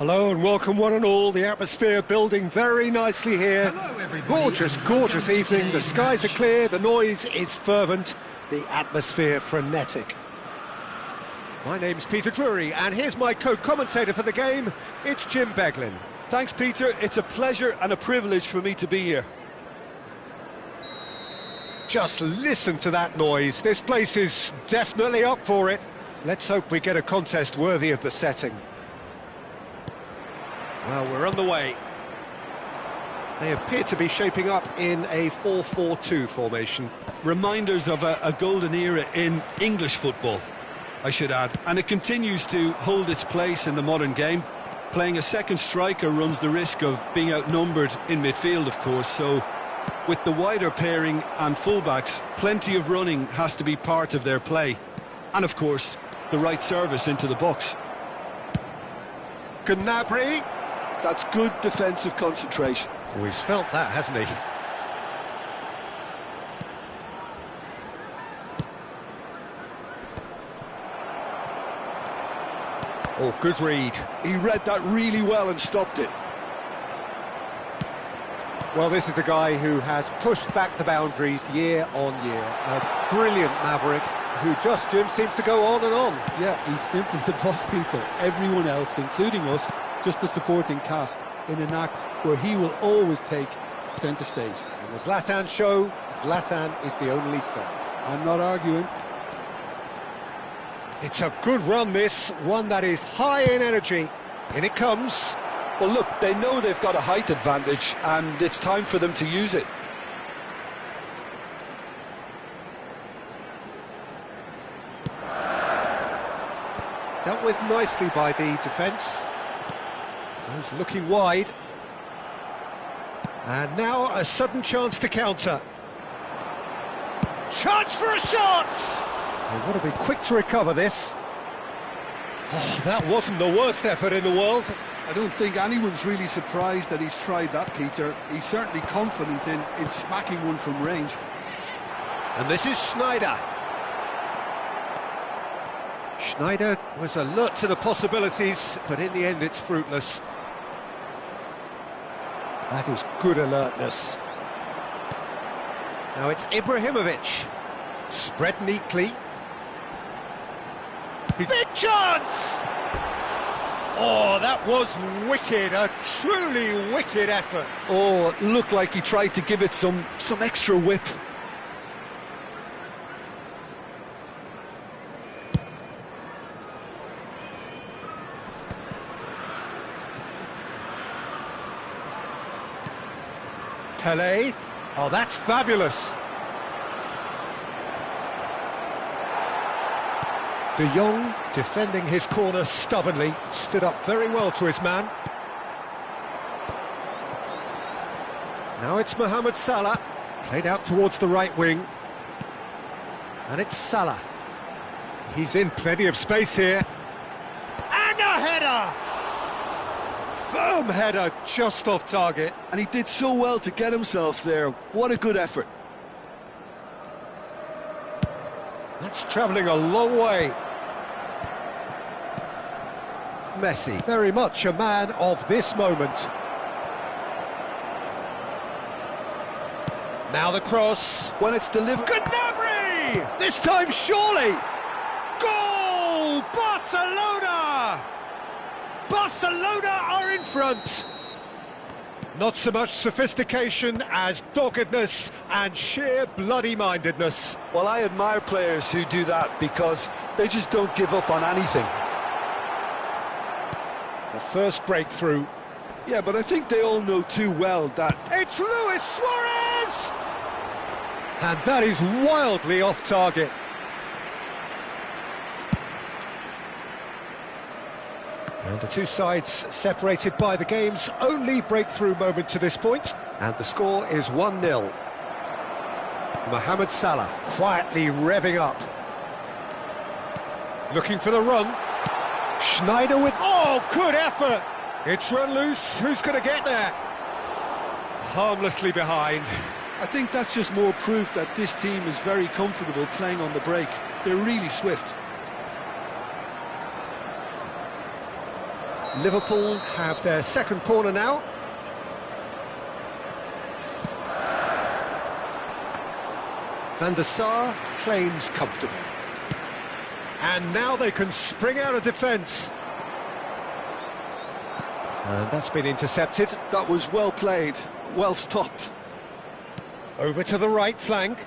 Hello and welcome one and all. The atmosphere building very nicely here. Gorgeous, gorgeous evening. The skies are clear, the noise is fervent, the atmosphere frenetic. My name's Peter Drury and here's my co-commentator for the game. It's Jim Beglin. Thanks, Peter. It's a pleasure and a privilege for me to be here. Just listen to that noise. This place is definitely up for it. Let's hope we get a contest worthy of the setting. Well, we're on the way. They appear to be shaping up in a 4-4-2 formation. Reminders of a golden era in English football, I should add. And it continues to hold its place in the modern game. Playing a second striker runs the risk of being outnumbered in midfield, of course, so with the wider pairing and fullbacks, plenty of running has to be part of their play. And, of course, the right service into the box. Gnabry. That's good defensive concentration. Oh, he's felt that, hasn't he? Oh, good read. He read that really well and stopped it. Well, this is a guy who has pushed back the boundaries year on year. A brilliant maverick who just, Jim, seems to go on and on. Yeah, he's simply the boss, Peter. Everyone else, including us, just the supporting cast in an act where he will always take centre stage. In the Zlatan show, Zlatan is the only star. I'm not arguing. It's a good run, this, one that is high in energy. In it comes. Well, look, they know they've got a height advantage, and it's time for them to use it. Dealt with nicely by the defence. Goes looking wide. And now a sudden chance to counter. Chance for a shot! They want to be quick to recover this. Oh, that wasn't the worst effort in the world. I don't think anyone's really surprised that he's tried that, Peter. He's certainly confident in smacking one from range. And this is Schneider. Schneider was alert to the possibilities, but in the end it's fruitless. That is good alertness. Now it's Ibrahimovic. Spread neatly. Big chance! Oh, that was wicked, a truly wicked effort. Oh, it looked like he tried to give it some extra whip. Pelé. Oh, that's fabulous. De Jong, defending his corner stubbornly, stood up very well to his man. Now it's Mohamed Salah, played out towards the right wing. And it's Salah. He's in plenty of space here. And a header! Firm header, just off target. And he did so well to get himself there. What a good effort. That's travelling a long way. Messi, very much a man of this moment. Now the cross. When it's delivered... Gnabry! This time surely! Goal! Barcelona! Barcelona are in front. Not so much sophistication as doggedness and sheer bloody-mindedness. Well, I admire players who do that because they just don't give up on anything. The first breakthrough. Yeah, but I think they all know too well that... It's Luis Suarez! And that is wildly off target. And the two sides separated by the game's only breakthrough moment to this point. And the score is 1-0. Mohamed Salah quietly revving up. Looking for the run. Schneider with... Oh, good effort! It's run loose. Who's going to get there? Harmlessly behind. I think that's just more proof that this team is very comfortable playing on the break. They're really swift. Liverpool have their second corner now. Van der Sar claims comfortable. And now they can spring out of defence. And that's been intercepted. That was well played, well stopped. Over to the right flank.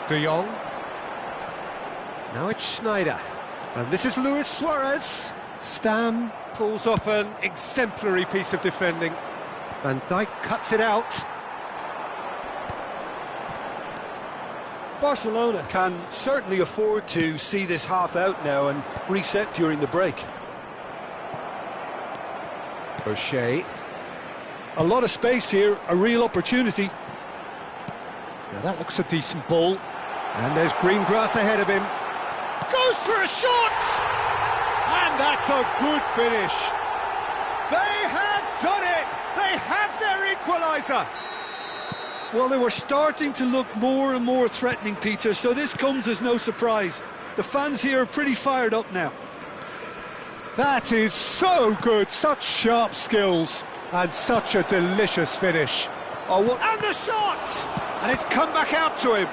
De Jong. Now it's Schneider. And this is Luis Suarez. Stam pulls off an exemplary piece of defending. Van Dijk cuts it out. Barcelona can certainly afford to see this half out now and reset during the break. O'Shea. A lot of space here, a real opportunity. Now that looks a decent ball. And there's green grass ahead of him. Goes for a shot! And that's a good finish. They have done it! They have their equaliser! Well, they were starting to look more and more threatening, Peter, so this comes as no surprise. The fans here are pretty fired up now. That is so good, such sharp skills, and such a delicious finish. Oh, what? And the shot! And it's come back out to him.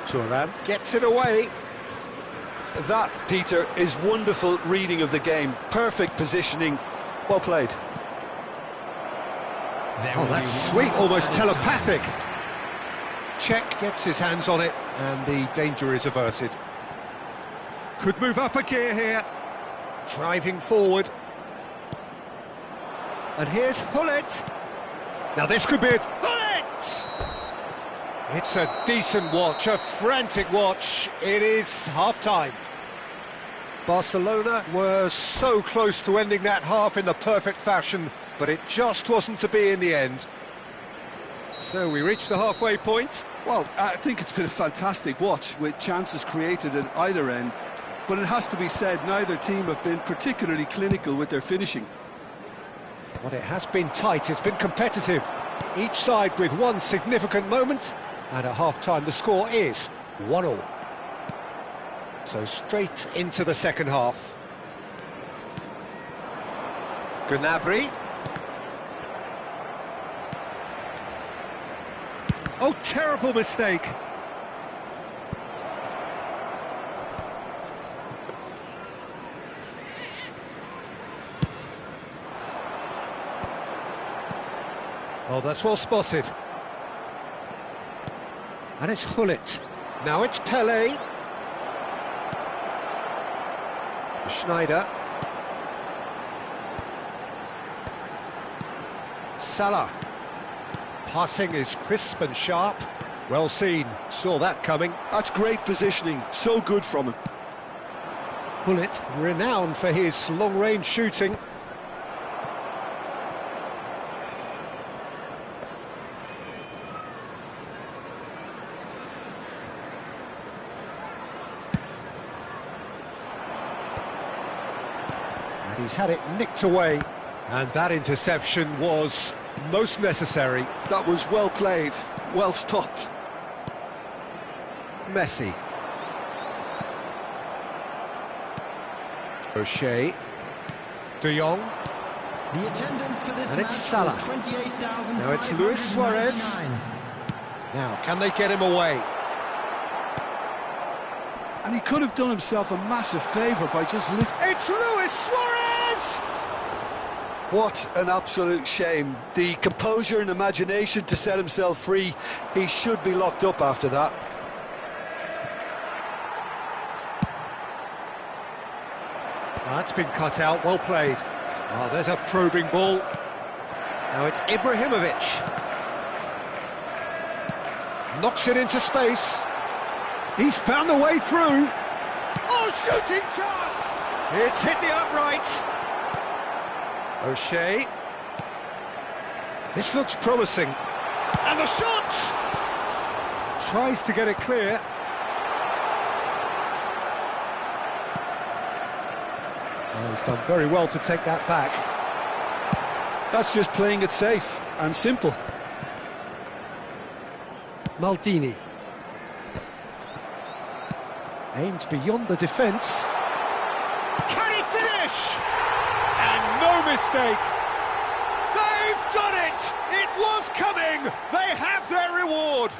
Thuram gets it away. That, Peter, is wonderful reading of the game. Perfect positioning. Well played. Oh, that's sweet, almost telepathic. Czech gets his hands on it, and the danger is averted. Could move up a gear here. Driving forward. And here's Hullet. Now this could be it. Hullet! It's a decent watch, a frantic watch. It is half-time. Barcelona were so close to ending that half in the perfect fashion, but it just wasn't to be in the end. So we reached the halfway point. Well, I think it's been a fantastic watch with chances created at either end. But it has to be said, neither team have been particularly clinical with their finishing. But it has been tight, it's been competitive. Each side with one significant moment. And at half-time the score is 1-1. So straight into the second half. Gnabry. Oh, terrible mistake. Oh, that's well spotted. And it's Hullet. Now it's Pelé. Schneider. Salah. Passing is crisp and sharp. Well seen. Saw that coming. That's great positioning. So good from him. Hullet, renowned for his long-range shooting. He's had it nicked away, and that interception was most necessary. That was well played, well stopped. Messi. O'Shea. De Jong. The attendance for this and it's Salah. Now it's Luis Suarez. Now, can they get him away? And he could have done himself a massive favour by just lifting. It's Luis Suarez! What an absolute shame. The composure and imagination to set himself free. He should be locked up after that. That's been cut out, well played. Oh, there's a probing ball. Now it's Ibrahimovic. Knocks it into space. He's found the way through. Oh, shooting chance! It's hit the upright. O'Shea. This looks promising. And the shot! Tries to get it clear. Oh, he's done very well to take that back. That's just playing it safe and simple. Maldini. Aimed beyond the defence. Can he finish? And no mistake. They've done it! It was coming! They have their reward!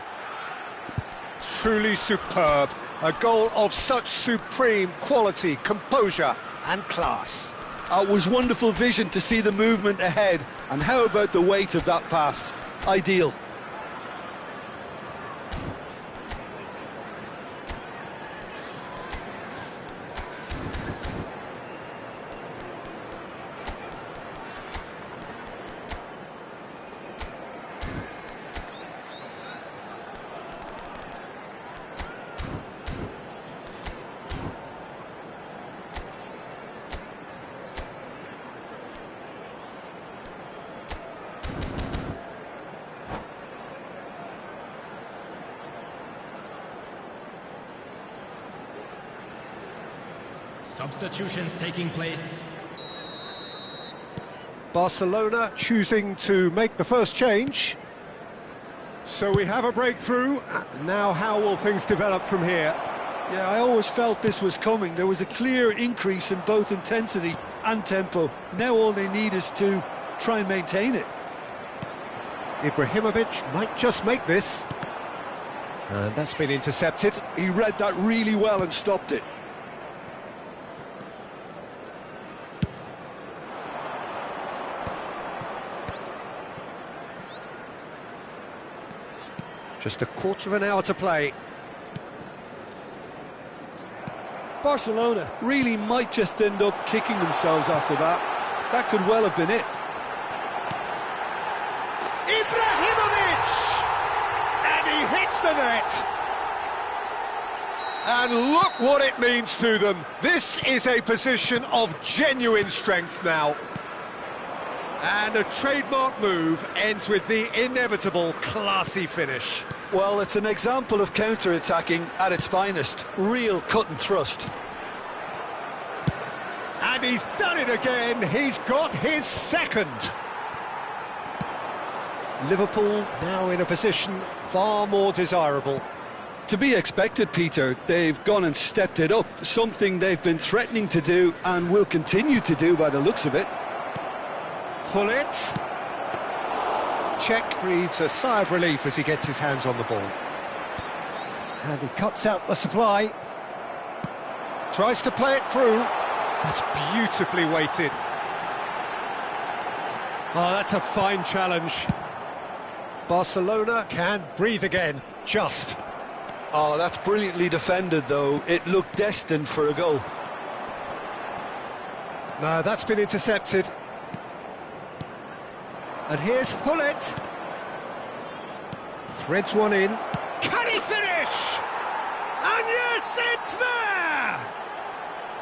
Truly superb. A goal of such supreme quality, composure and class. It was wonderful vision to see the movement ahead. And how about the weight of that pass? Ideal. Substitutions taking place. Barcelona choosing to make the first change. So we have a breakthrough. Now how will things develop from here? Yeah, I always felt this was coming. There was a clear increase in both intensity and tempo. Now all they need is to try and maintain it. Ibrahimovic might just make this. And that's been intercepted. He read that really well and stopped it. Just a quarter of an hour to play. Barcelona really might just end up kicking themselves after that. That could well have been it. Ibrahimovic! And he hits the net. And look what it means to them. This is a position of genuine strength now. And a trademark move ends with the inevitable classy finish. Well, it's an example of counter-attacking at its finest. Real cut and thrust. And he's done it again. He's got his second. Liverpool now in a position far more desirable. To be expected, Peter. They've gone and stepped it up, something they've been threatening to do and will continue to do by the looks of it. Hullet. Czech breathes a sigh of relief as he gets his hands on the ball. And he cuts out the supply. Tries to play it through. That's beautifully weighted. Oh, that's a fine challenge. Barcelona can breathe again, just. Oh, that's brilliantly defended, though. It looked destined for a goal. No, that's been intercepted. And here's Hullet. Threads one in. Can he finish? And yes, it's there!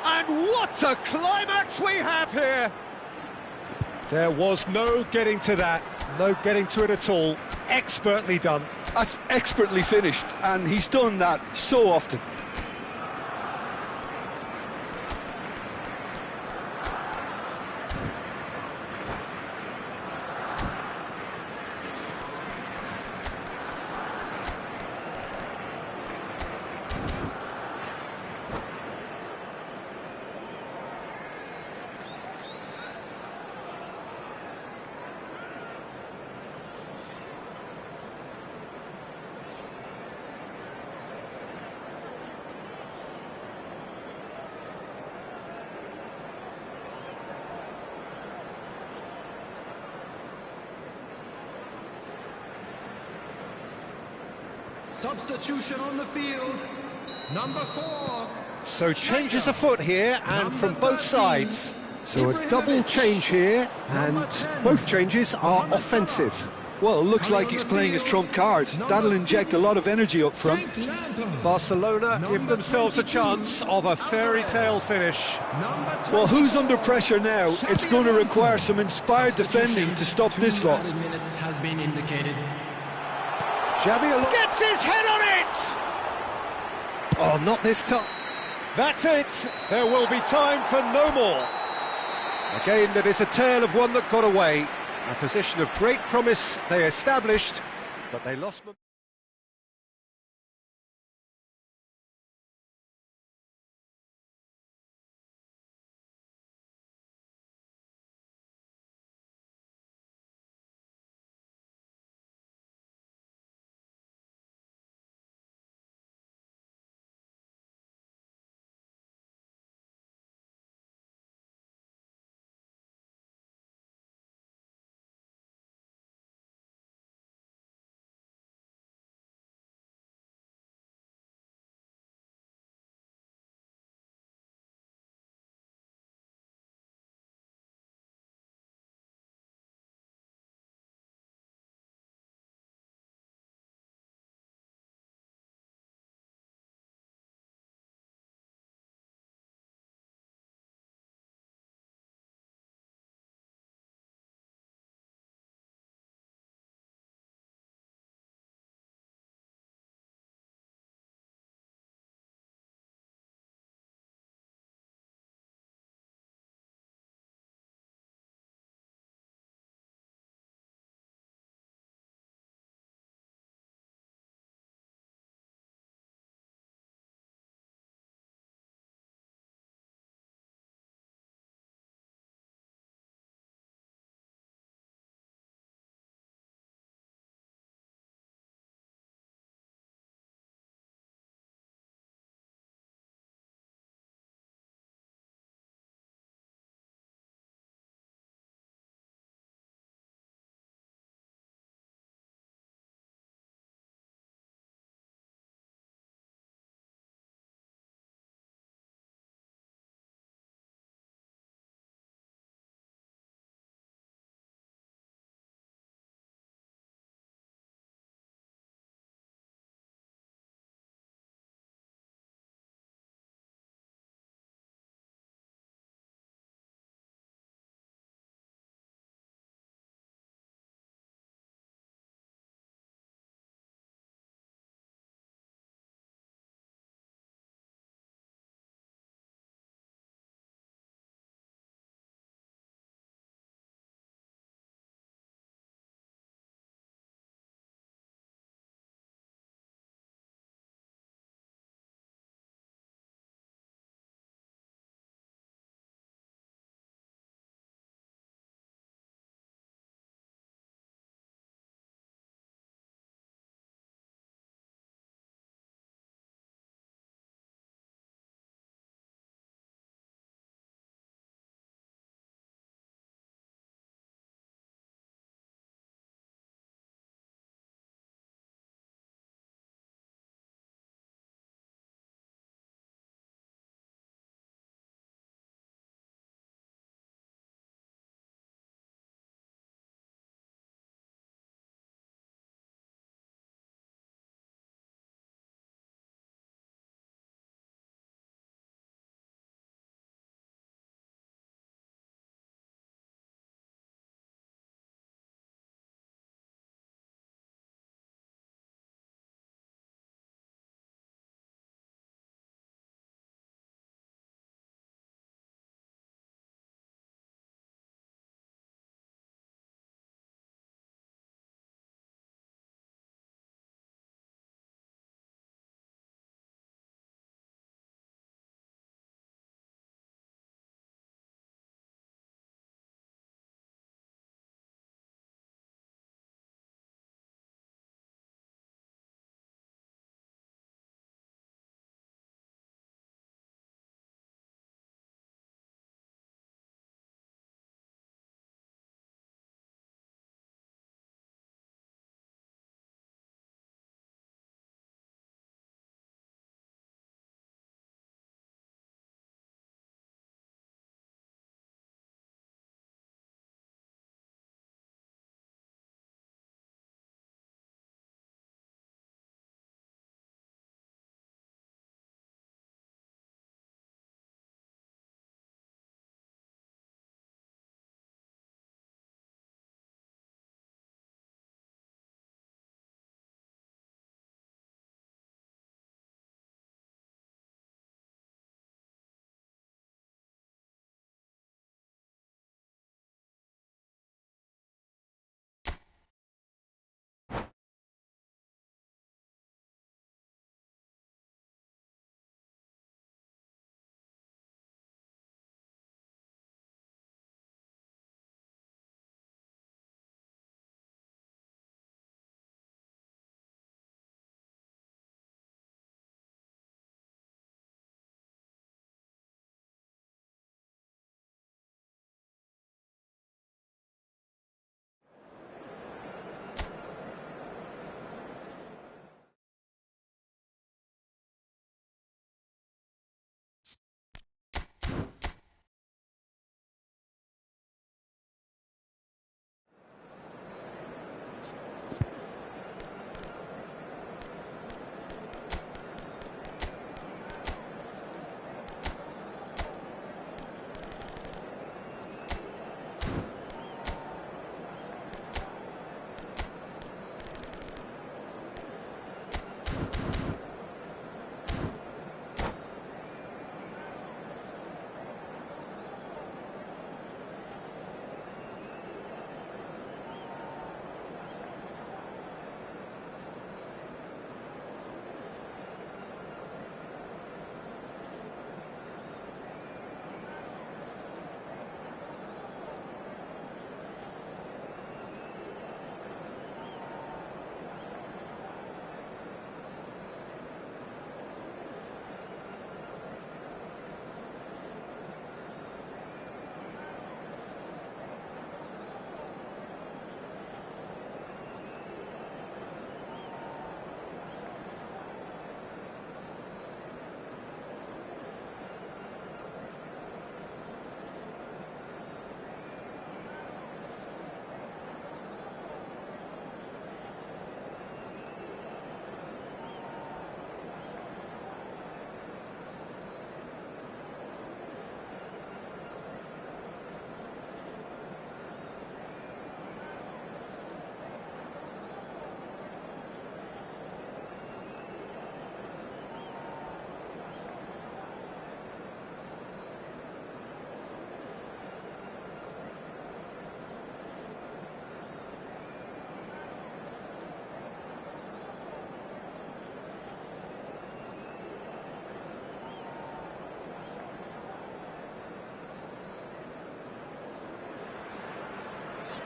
And what a climax we have here! There was no getting to that. No getting to it at all. Expertly done. That's expertly finished, and he's done that so often. Substitution on the field. Number 4. So changes afoot here, and from both sides. So a double change here, and both changes are offensive. Well, looks like he's playing his trump card. That'll inject a lot of energy up front. Barcelona give themselves a chance of a fairy tale finish. Well, who's under pressure now? It's going to require some inspired defending to stop this lot. Minutes has been indicated. Xabi gets his head on it! Oh, not this time. That's it. There will be time for no more. Again, that is a tale of one that got away. A position of great promise they established, but they lost momentum.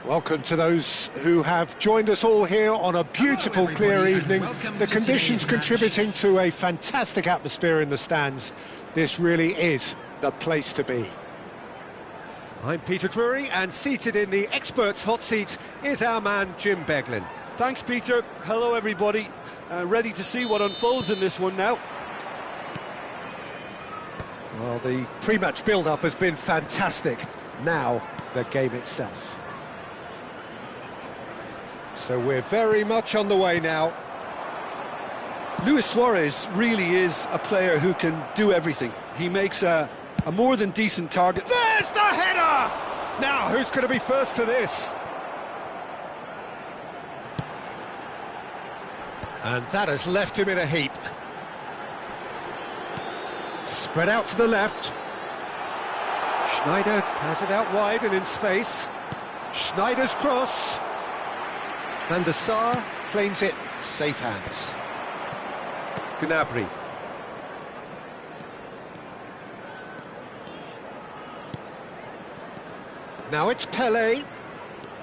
Welcome to those who have joined us all here on a beautiful, clear evening. The conditions contributing to a fantastic atmosphere in the stands. This really is the place to be. I'm Peter Drury, and seated in the experts' hot seat is our man Jim Beglin. Thanks, Peter. Hello, everybody. Ready to see what unfolds in this one now. Well, the pre-match build-up has been fantastic. Now, the game itself. So we're very much on the way now. Luis Suarez really is a player who can do everything. He makes a more than decent target. There's the header! Now, who's going to be first to this? And that has left him in a heap. Spread out to the left. Schneider has it out wide and in space. Schneider's cross. Van der Sar claims it. Safe hands. Gnabry. Now it's Pelé.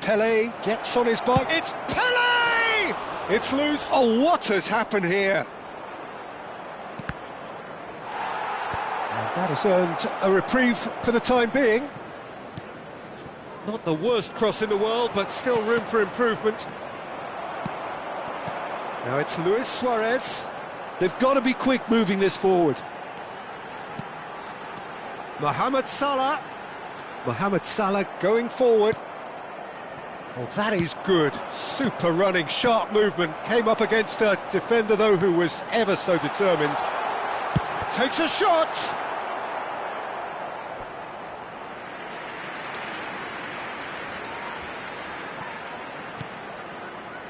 Pelé gets on his bike. It's Pelé! It's loose. Oh, what has happened here? And that has earned a reprieve for the time being. Not the worst cross in the world, but still room for improvement. Now it's Luis Suarez. They've got to be quick moving this forward. Mohamed Salah. Mohamed Salah going forward. Oh, that is good. Super running, sharp movement. Came up against a defender, though, who was ever so determined. Takes a shot.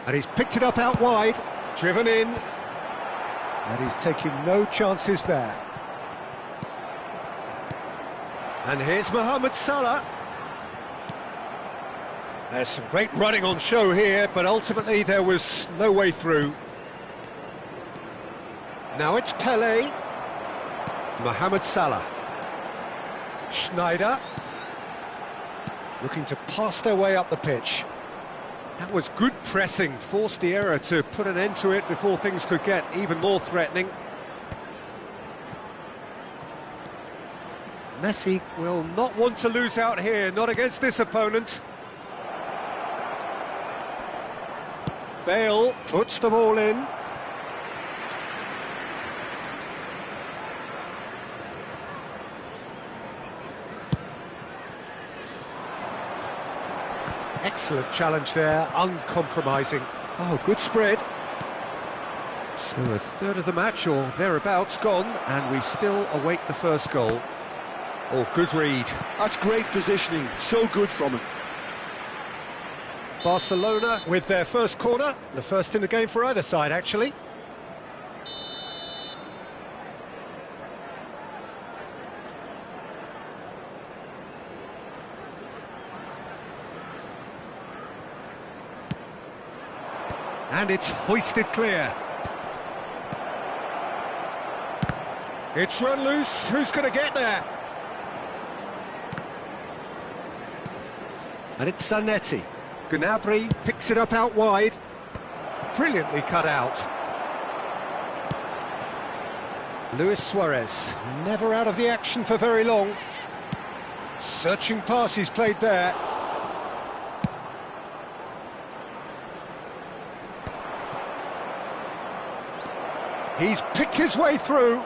And he's picked it up out wide. Driven in. And he's taking no chances there. And here's Mohamed Salah. There's some great running on show here, but ultimately there was no way through. Now it's Pelé. Mohamed Salah. Schneider. Looking to pass their way up the pitch. That was good pressing, forced the error to put an end to it before things could get even more threatening. Messi will not want to lose out here, not against this opponent. Bale puts the ball in. Excellent challenge there, uncompromising. Oh, good spread. So a third of the match, or thereabouts, gone, and we still await the first goal. Oh, good read. That's great positioning, so good from him. Barcelona with their first corner, the first in the game for either side, actually. And it's hoisted clear. It's run loose, who's going to get there? And it's Zanetti. Gnabry picks it up out wide. Brilliantly cut out. Luis Suarez, never out of the action for very long. Searching pass he's played there. He's picked his way through.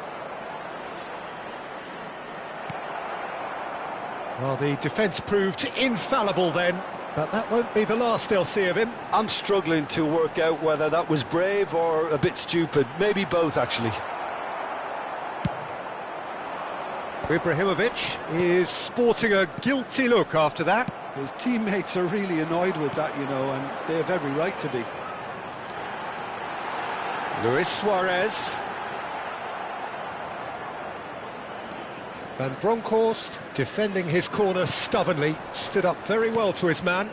Well, the defence proved infallible then, but that won't be the last they'll see of him. I'm struggling to work out whether that was brave or a bit stupid. Maybe both, actually. Ibrahimovic is sporting a guilty look after that. His teammates are really annoyed with that, you know, and they have every right to be. Luis Suarez. Van Bronckhorst, defending his corner stubbornly, stood up very well to his man.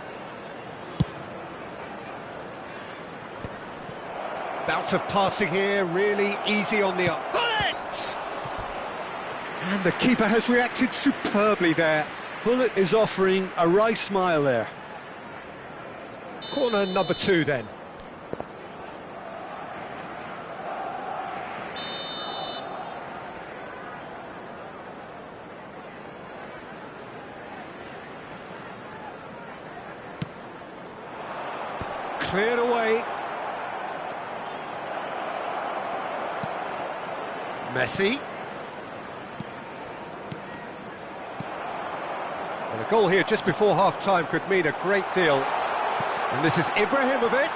Bout of passing here, really easy on the up. Bullet! And the keeper has reacted superbly there. Bullet is offering a wry smile there. Corner number 2 then. Cleared away. Messi. And a goal here just before half-time could mean a great deal. And this is Ibrahimovic.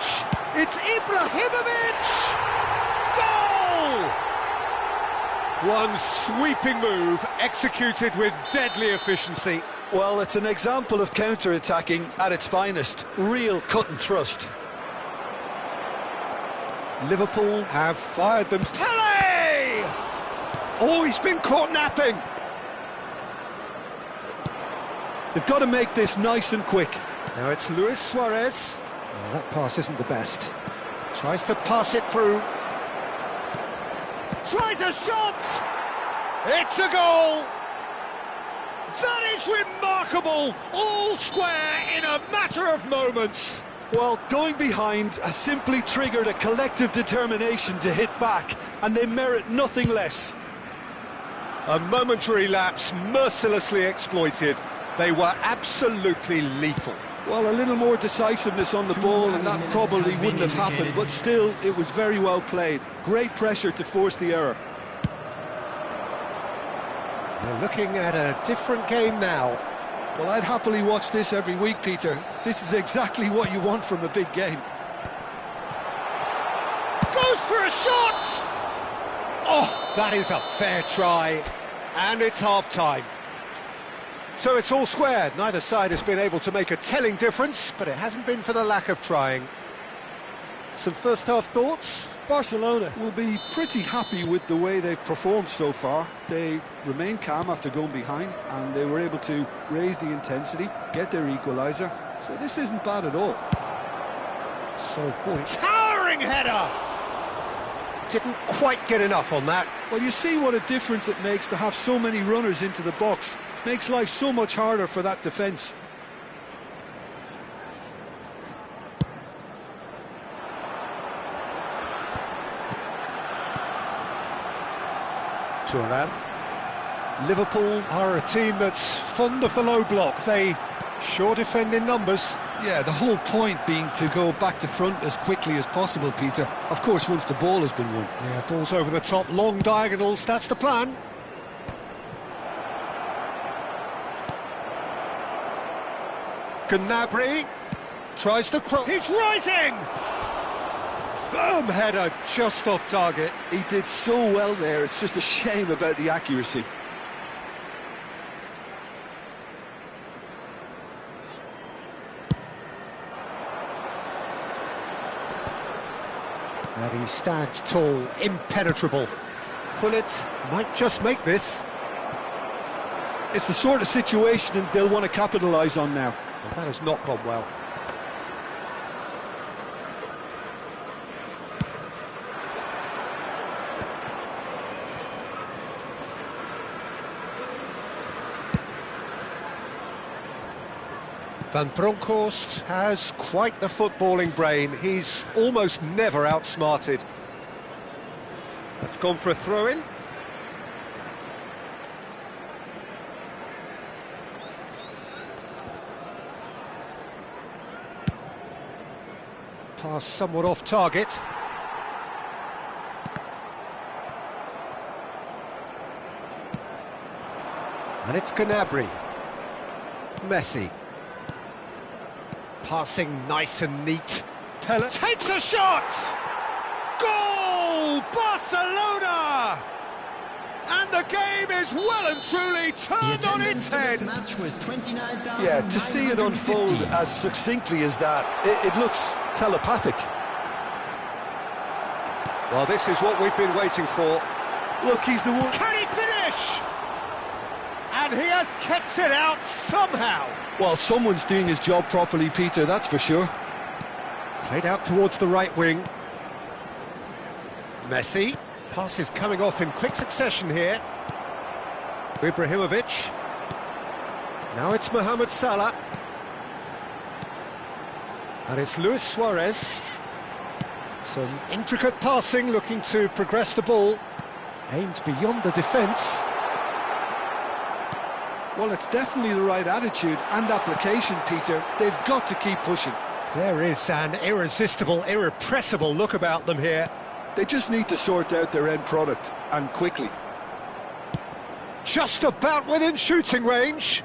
It's Ibrahimovic! Goal! One sweeping move, executed with deadly efficiency. Well, it's an example of counter-attacking at its finest. Real cut and thrust. Liverpool have fired them. Tele! Oh, he's been caught napping. They've got to make this nice and quick. Now it's Luis Suarez. Oh, that pass isn't the best. Tries to pass it through. Tries a shot! It's a goal! That is remarkable! All square in a matter of moments. Well, going behind has simply triggered a collective determination to hit back, and they merit nothing less. A momentary lapse mercilessly exploited. They were absolutely lethal. Well, a little more decisiveness on the ball and that probably wouldn't have happened, but still, it was very well played. Great pressure to force the error. We're looking at a different game now. Well, I'd happily watch this every week, Peter. This is exactly what you want from a big game. Goes for a shot! Oh, that is a fair try. And it's half-time. So it's all squared. Neither side has been able to make a telling difference, but it hasn't been for the lack of trying. Some first-half thoughts? Barcelona will be pretty happy with the way they've performed so far. They remained calm after going behind, and they were able to raise the intensity, get their equaliser. So this isn't bad at all. So forward. Towering header! Didn't quite get enough on that. Well, you see what a difference it makes to have so many runners into the box. Makes life so much harder for that defence. Thuram. Liverpool are a team that's fond of the low block. They sure defend in numbers. Yeah, the whole point being to go back to front as quickly as possible, Peter. Of course, once the ball has been won. Yeah, ball's over the top, long diagonals, that's the plan. Gnabry tries to cross. He's rising! Firm header just off target. He did so well there, it's just a shame about the accuracy. And he stands tall, impenetrable. Pullet might just make this. It's the sort of situation they'll want to capitalise on now. Well, that has not gone well. Van Bronckhorst has quite the footballing brain. He's almost never outsmarted. That's gone for a throw-in. Pass somewhat off target. And it's Gnabry. Messi. Passing nice and neat. Pella takes a shot! Goal! Barcelona! And the game is well and truly turned on its head. Match was 29,950. Yeah, to see it unfold as succinctly as that, it looks telepathic. Well, this is what we've been waiting for. Look, he's the one. Can he finish? And he has kept it out somehow. Well, someone's doing his job properly, Peter, that's for sure. Played out towards the right wing. Messi. Pass is coming off in quick succession here. Ibrahimovic. Now it's Mohamed Salah. And it's Luis Suarez. Some intricate passing, looking to progress the ball. Aimed beyond the defence. Well, it's definitely the right attitude and application, Peter. They've got to keep pushing. There is an irresistible, irrepressible look about them here. They just need to sort out their end product, and quickly. Just about within shooting range.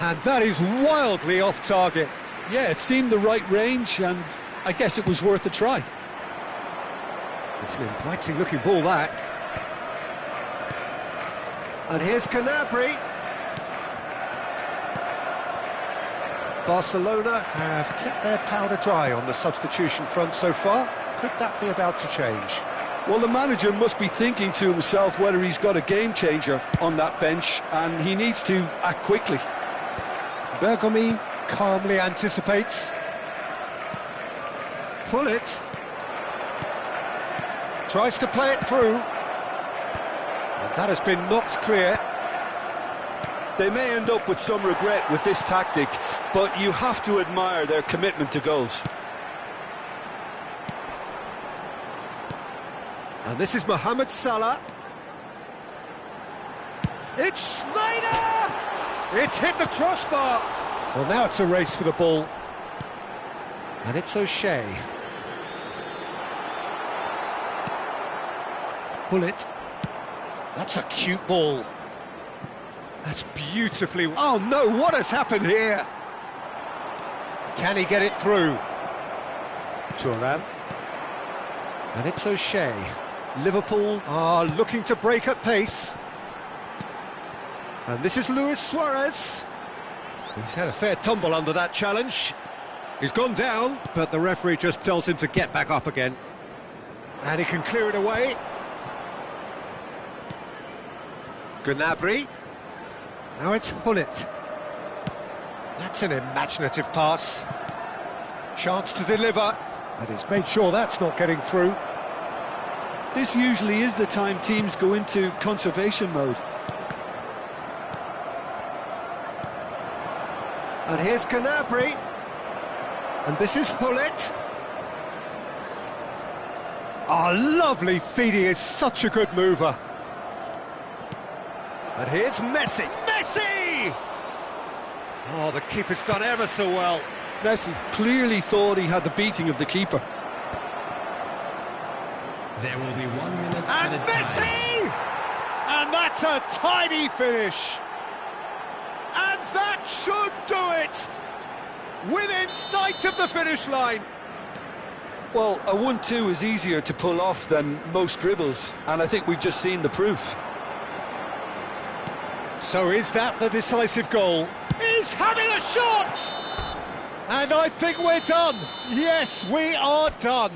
And that is wildly off target. Yeah, it seemed the right range, and I guess it was worth a try. It's an inviting looking ball, that. And here's Gnabry. Barcelona have kept their powder dry on the substitution front so far. Could that be about to change? Well, the manager must be thinking to himself whether he's got a game changer on that bench, and he needs to act quickly. Bergomi calmly anticipates. Pullet tries to play it through. And that has been knocked clear. They may end up with some regret with this tactic, but you have to admire their commitment to goals. And this is Mohamed Salah. It's Schneider! It's hit the crossbar. Well, now it's a race for the ball. And it's O'Shea. Pullet. That's a cute ball. That's beautifully... Oh no, what has happened here? Can he get it through? Thuram. And it's O'Shea. Liverpool are looking to break at pace. And this is Luis Suarez. He's had a fair tumble under that challenge. He's gone down, but the referee just tells him to get back up again. And he can clear it away. Gnabry. Now it's Hullet. That's an imaginative pass. Chance to deliver. And he's made sure that's not getting through. This usually is the time teams go into conservation mode. And here's Gnabry. And this is Hullet. Oh, lovely feed, he is such a good mover. And here's Messi. Messi! Oh, the keeper's done ever so well. Messi clearly thought he had the beating of the keeper. There will be 1 minute And added Messi! And that's a tidy finish. And that should do it! Within sight of the finish line. Well, a 1-2 is easier to pull off than most dribbles, and I think we've just seen the proof. So is that the decisive goal? He's having a shot! And I think we're done. Yes, we are done.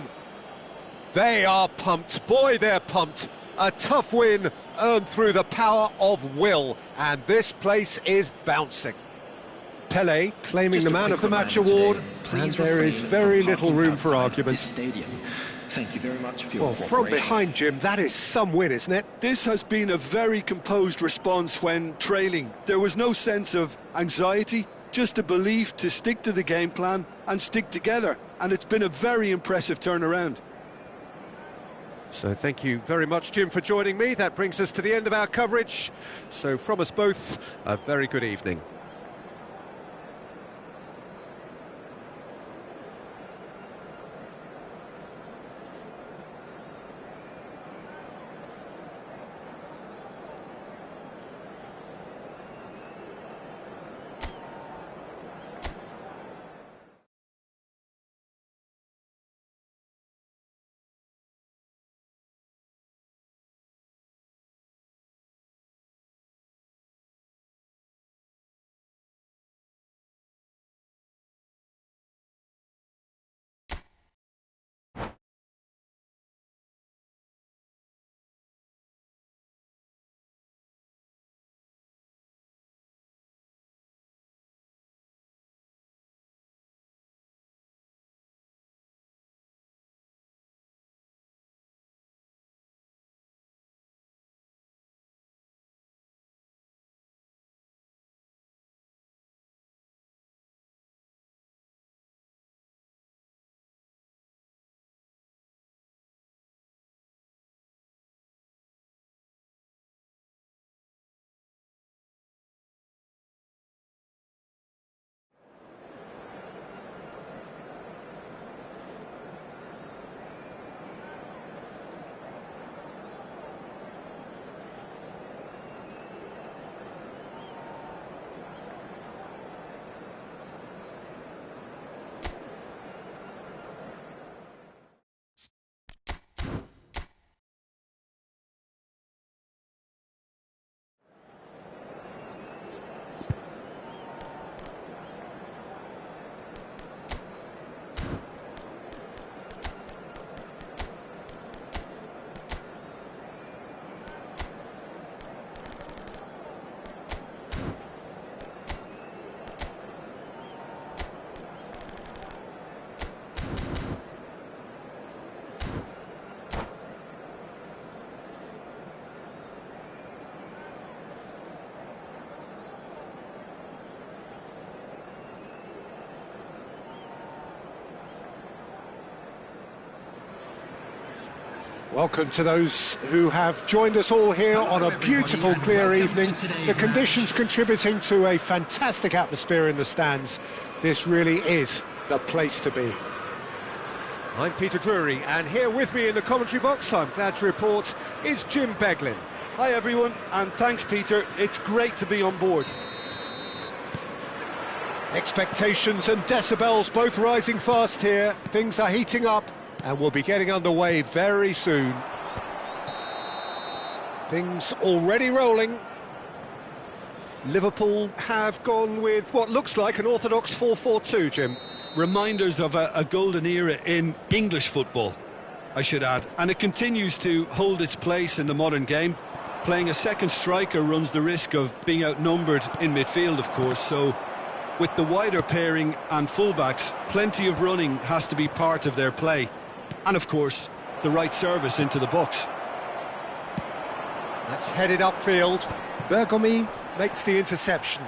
They are pumped. Boy, they're pumped. A tough win earned through the power of will, and this place is bouncing. Pelé claiming Just the a man quick of the match reminder award, today, and please there is refrain very from little parking room for outside argument. this stadium. Thank you very much for your Well, from cooperation. behind, Jim, that is some win, isn't it? This has been a very composed response when trailing. There was no sense of anxiety, just a belief to stick to the game plan and stick together, and it's been a very impressive turnaround. So thank you very much, Jim, for joining me. That brings us to the end of our coverage. So from us both, a very good evening. Welcome to those who have joined us all here on a beautiful, clear evening. The conditions contributing to a fantastic atmosphere in the stands. This really is the place to be. I'm Peter Drury, and here with me in the commentary box, I'm glad to report, is Jim Beglin. Hi everyone, and thanks Peter, it's great to be on board. Expectations and decibels both rising fast here. Things are heating up and we'll be getting underway very soon. Things already rolling. Liverpool have gone with what looks like an orthodox 4-4-2, Jim. Reminders of a golden era in English football, I should add, and it continues to hold its place in the modern game. Playing a second striker runs the risk of being outnumbered in midfield, of course, so with the wider pairing and fullbacks, plenty of running has to be part of their play. And of course, the right service into the box. That's headed upfield. Bergomi makes the interception.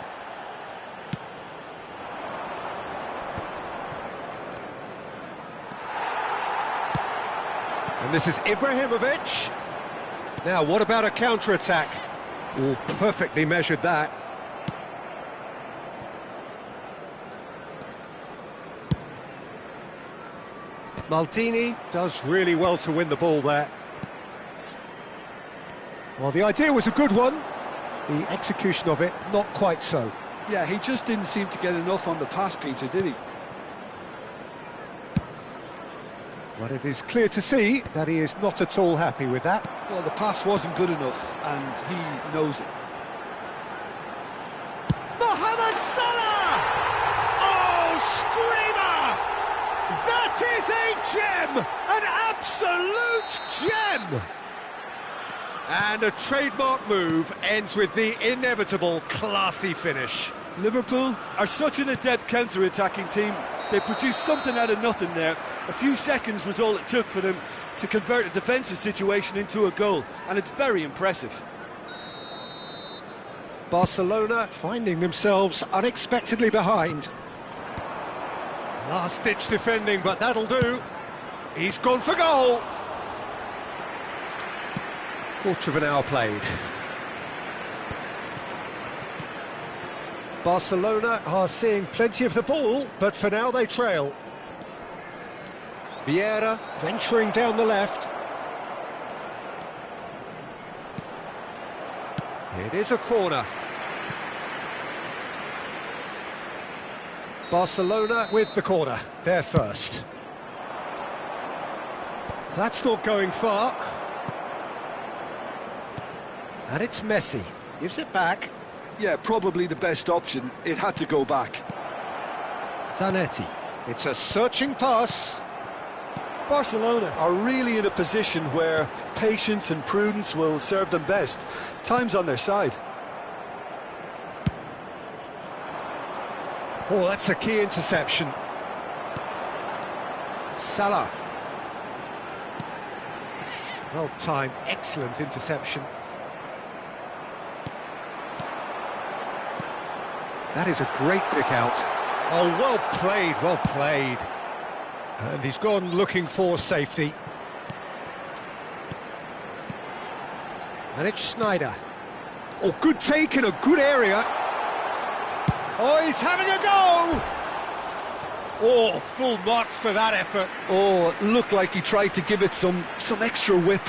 And this is Ibrahimovic. Now, what about a counter-attack? Oh, perfectly measured that. Maldini does really well to win the ball there. Well, the idea was a good one. The execution of it, not quite so. Yeah, he just didn't seem to get enough on the pass, Peter, did he? But it is clear to see that he is not at all happy with that. Well, the pass wasn't good enough, and he knows it. Mohamed Salah! Oh, screamer! That is a gem! An absolute gem! And a trademark move ends with the inevitable classy finish. Liverpool are such an adept counter-attacking team. They produced something out of nothing there. A few seconds was all it took for them to convert a defensive situation into a goal, and it's very impressive. Barcelona finding themselves unexpectedly behind. Last-ditch defending, but that'll do. He's gone for goal. Quarter of an hour played. Barcelona are seeing plenty of the ball, but for now they trail. Vieira venturing down the left. It is a corner. Barcelona with the corner, they're first. That's not going far. And it's Messi, gives it back. Yeah, probably the best option. It had to go back. Zanetti, it's a searching pass. Barcelona are really in a position where patience and prudence will serve them best. Time's on their side. Oh, that's a key interception. Salah. Well timed, excellent interception. That is a great pick out. Oh, well played, well played. And he's gone looking for safety. And it's Schneider. Oh, good take in a good area. Oh, he's having a go! Oh, full marks for that effort. Oh, it looked like he tried to give it some extra whip.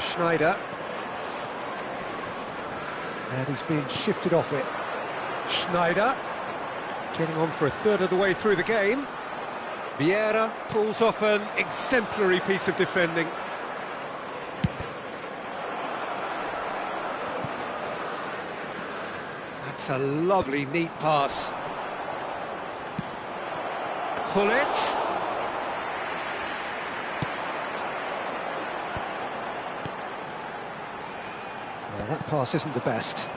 Schneider. And he's being shifted off it. Schneider getting on for a third of the way through the game. Vieira pulls off an exemplary piece of defending. That's a lovely, neat pass. Hullet. Well, that pass isn't the best.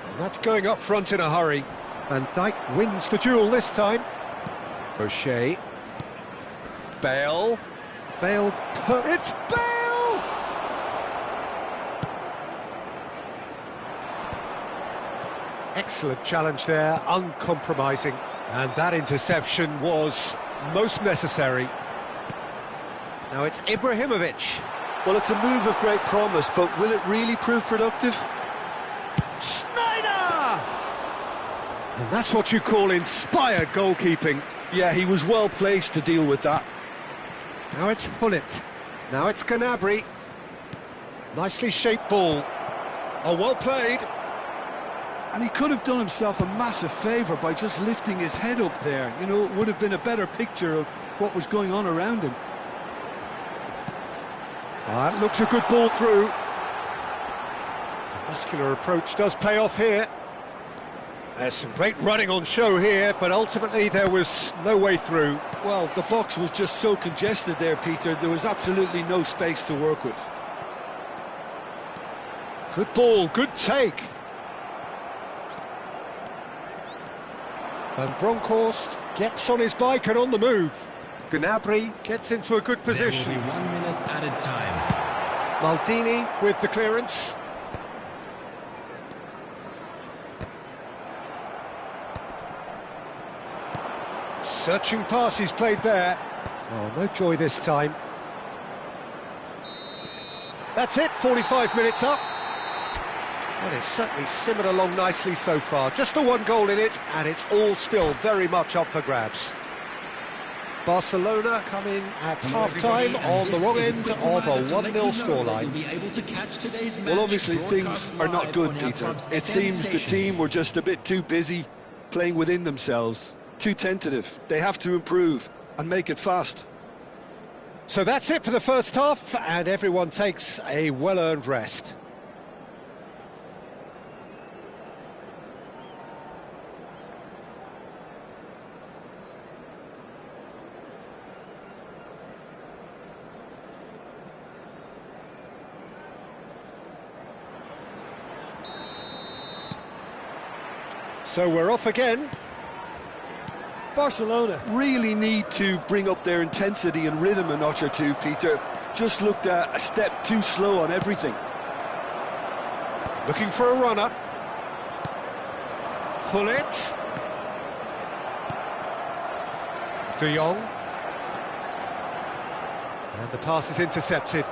And that's going up front in a hurry. Van Dijk wins the duel this time. O'Shea. Bale. Bale. It's Bale! Excellent challenge there, uncompromising. And that interception was most necessary. Now it's Ibrahimovic. Well, it's a move of great promise, but will it really prove productive? Schneider! And that's what you call inspired goalkeeping. Yeah, he was well placed to deal with that. Now it's Hullet. Now it's Gnabry. Nicely shaped ball. Oh, well played. And he could have done himself a massive favour by just lifting his head up there. You know, it would have been a better picture of what was going on around him. That looks a good ball through. The muscular approach does pay off here. There's some great running on show here, but ultimately there was no way through. Well, the box was just so congested there, Peter. There was absolutely no space to work with. Good ball, good take. And Bronkhorst gets on his bike and on the move. Gnabry gets into a good position. There will be 1 minute added time. Maldini with the clearance. Searching pass he's played there. Oh, no joy this time. That's it, 45 minutes up. Well, it's certainly simmered along nicely so far. Just the one goal in it, and it's all still very much up for grabs. Barcelona come in at half-time on the wrong end of a 1-0 scoreline. Well, obviously things are not good, Peter. It seems the team were just a bit too busy playing within themselves, too tentative. They have to improve and make it fast. So that's it for the first half, and everyone takes a well-earned rest. So we're off again. Barcelona really need to bring up their intensity and rhythm a notch or two, Peter. Just looked a step too slow on everything. Looking for a runner. Hullet. De Jong. And the pass is intercepted.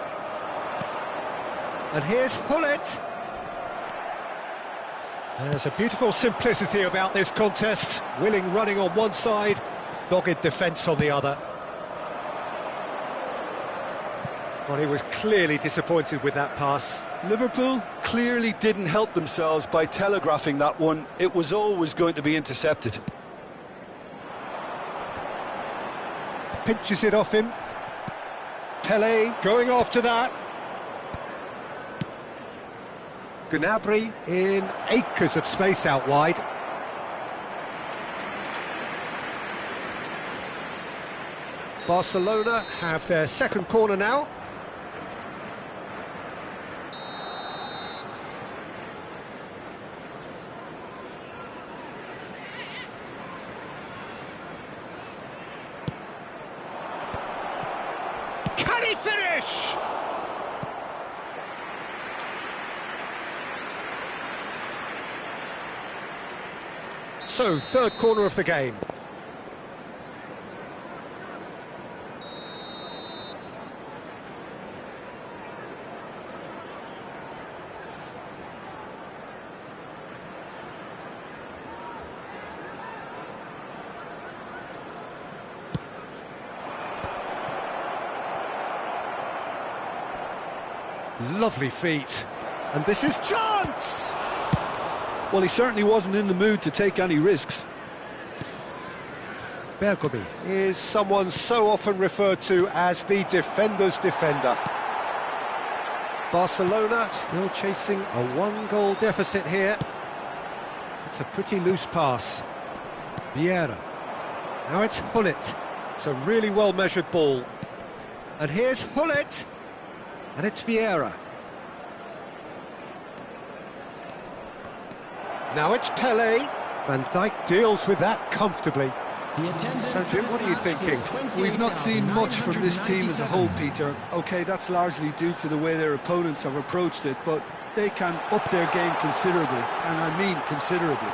And here's Hullet. There's a beautiful simplicity about this contest. Willing running on one side, dogged defence on the other. Well, he was clearly disappointed with that pass. Liverpool clearly didn't help themselves by telegraphing that one. It was always going to be intercepted. Pinches it off him. Pele going after that. Gnabry in acres of space out wide. Barcelona have their second corner now. Can he finish? So, third corner of the game. Lovely feet. And this is chance! Well, he certainly wasn't in the mood to take any risks. Bergomi is someone so often referred to as the defender's defender. Barcelona still chasing a one-goal deficit here. It's a pretty loose pass. Vieira. Now it's Hullet. It's a really well-measured ball. And here's Hullet. And it's Vieira. Now it's Pele. Van Dijk deals with that comfortably. So, Jim, what are you thinking? We've not seen much from this team as a whole, Peter. OK, that's largely due to the way their opponents have approached it, but they can up their game considerably, and I mean considerably.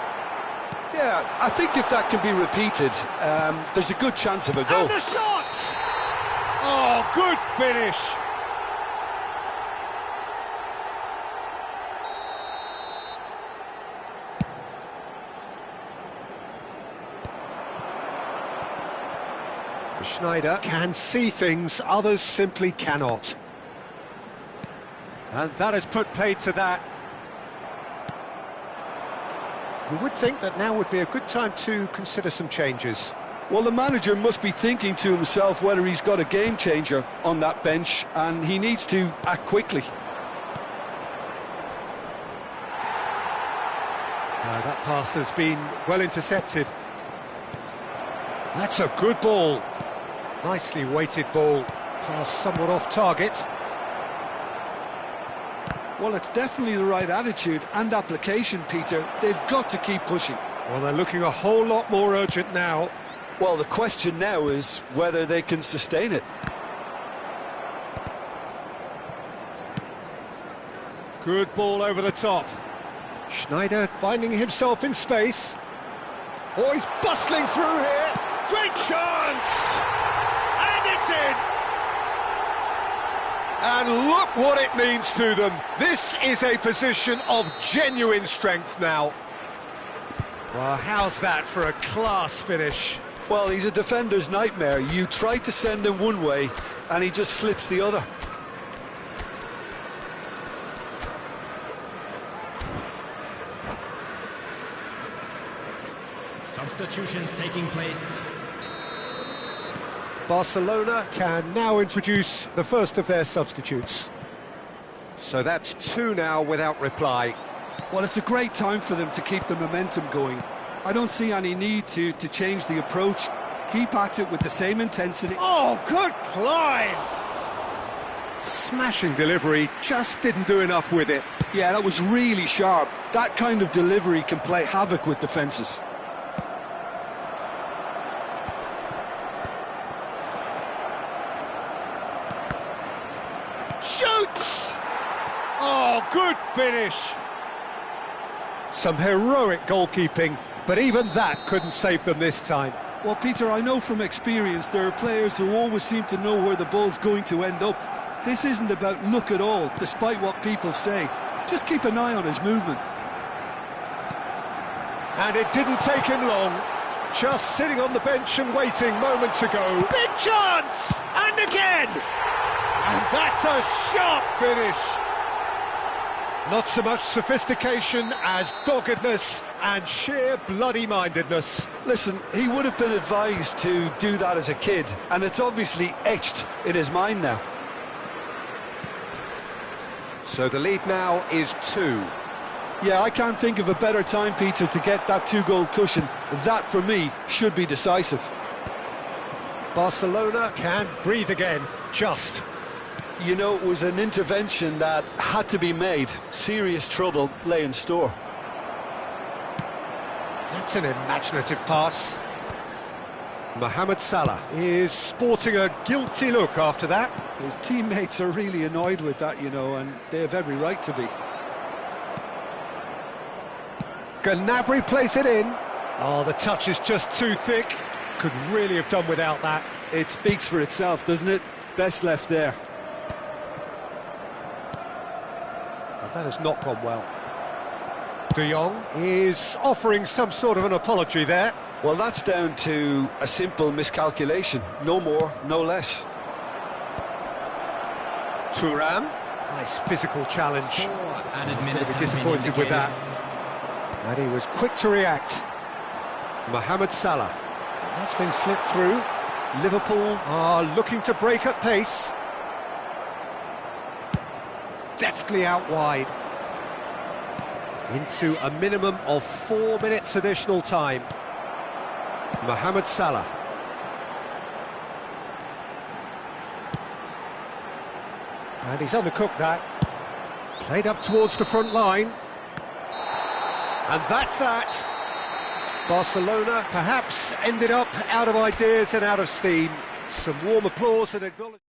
Yeah, I think if that can be repeated, there's a good chance of a goal. And the shot! Oh, good finish! Schneider can see things others simply cannot. And that has put paid to that. You would think that now would be a good time to consider some changes. Well, the manager must be thinking to himself whether he's got a game changer on that bench, and he needs to act quickly. That pass has been well intercepted. That's a good ball. Nicely weighted ball. Pass somewhat off target. Well, it's definitely the right attitude and application, Peter. They've got to keep pushing. Well, they're looking a whole lot more urgent now. Well, the question now is whether they can sustain it. Good ball over the top. Schneider finding himself in space. Oh, he's bustling through here. Great chance! And it's in! And look what it means to them. This is a position of genuine strength now. Well, how's that for a class finish? Well, he's a defender's nightmare. You try to send him one way, and he just slips the other. Substitutions taking place. Barcelona can now introduce the first of their substitutes. So that's two now without reply. Well, it's a great time for them to keep the momentum going. I don't see any need to change the approach. Keep at it with the same intensity. Oh, good climb! Smashing delivery, just didn't do enough with it. Yeah, that was really sharp. That kind of delivery can play havoc with defences. Shoots! Oh, good finish! Some heroic goalkeeping, but even that couldn't save them this time. Well, Peter, I know from experience there are players who always seem to know where the ball's going to end up. This isn't about luck at all, despite what people say. Just keep an eye on his movement. And it didn't take him long. Just sitting on the bench and waiting moments ago. Big chance! And again! And that's a sharp finish! Not so much sophistication as doggedness and sheer bloody-mindedness. Listen, he would have been advised to do that as a kid, and it's obviously etched in his mind now. So the lead now is 2. Yeah, I can't think of a better time, Peter, to get that 2-goal cushion. That, for me, should be decisive. Barcelona can breathe again, just. You know, it was an intervention that had to be made. Serious trouble lay in store. That's an imaginative pass. Mohamed Salah is sporting a guilty look after that. His teammates are really annoyed with that, you know, and they have every right to be. Gnabry plays it in. Oh, the touch is just too thick. Could really have done without that. It speaks for itself, doesn't it? Best left there. That has not gone well. De Jong is offering some sort of an apology there. Well, that's down to a simple miscalculation. No more, no less. Thuram. Nice physical challenge. He's going to be disappointed with that. And he was quick to react. Mohamed Salah. That's been slipped through. Liverpool are looking to break at pace. Deftly out wide. Into a minimum of 4 minutes additional time. Mohamed Salah. And he's undercooked that. Played up towards the front line. And that's that. Barcelona perhaps ended up out of ideas and out of steam. Some warm applause and acknowledgement.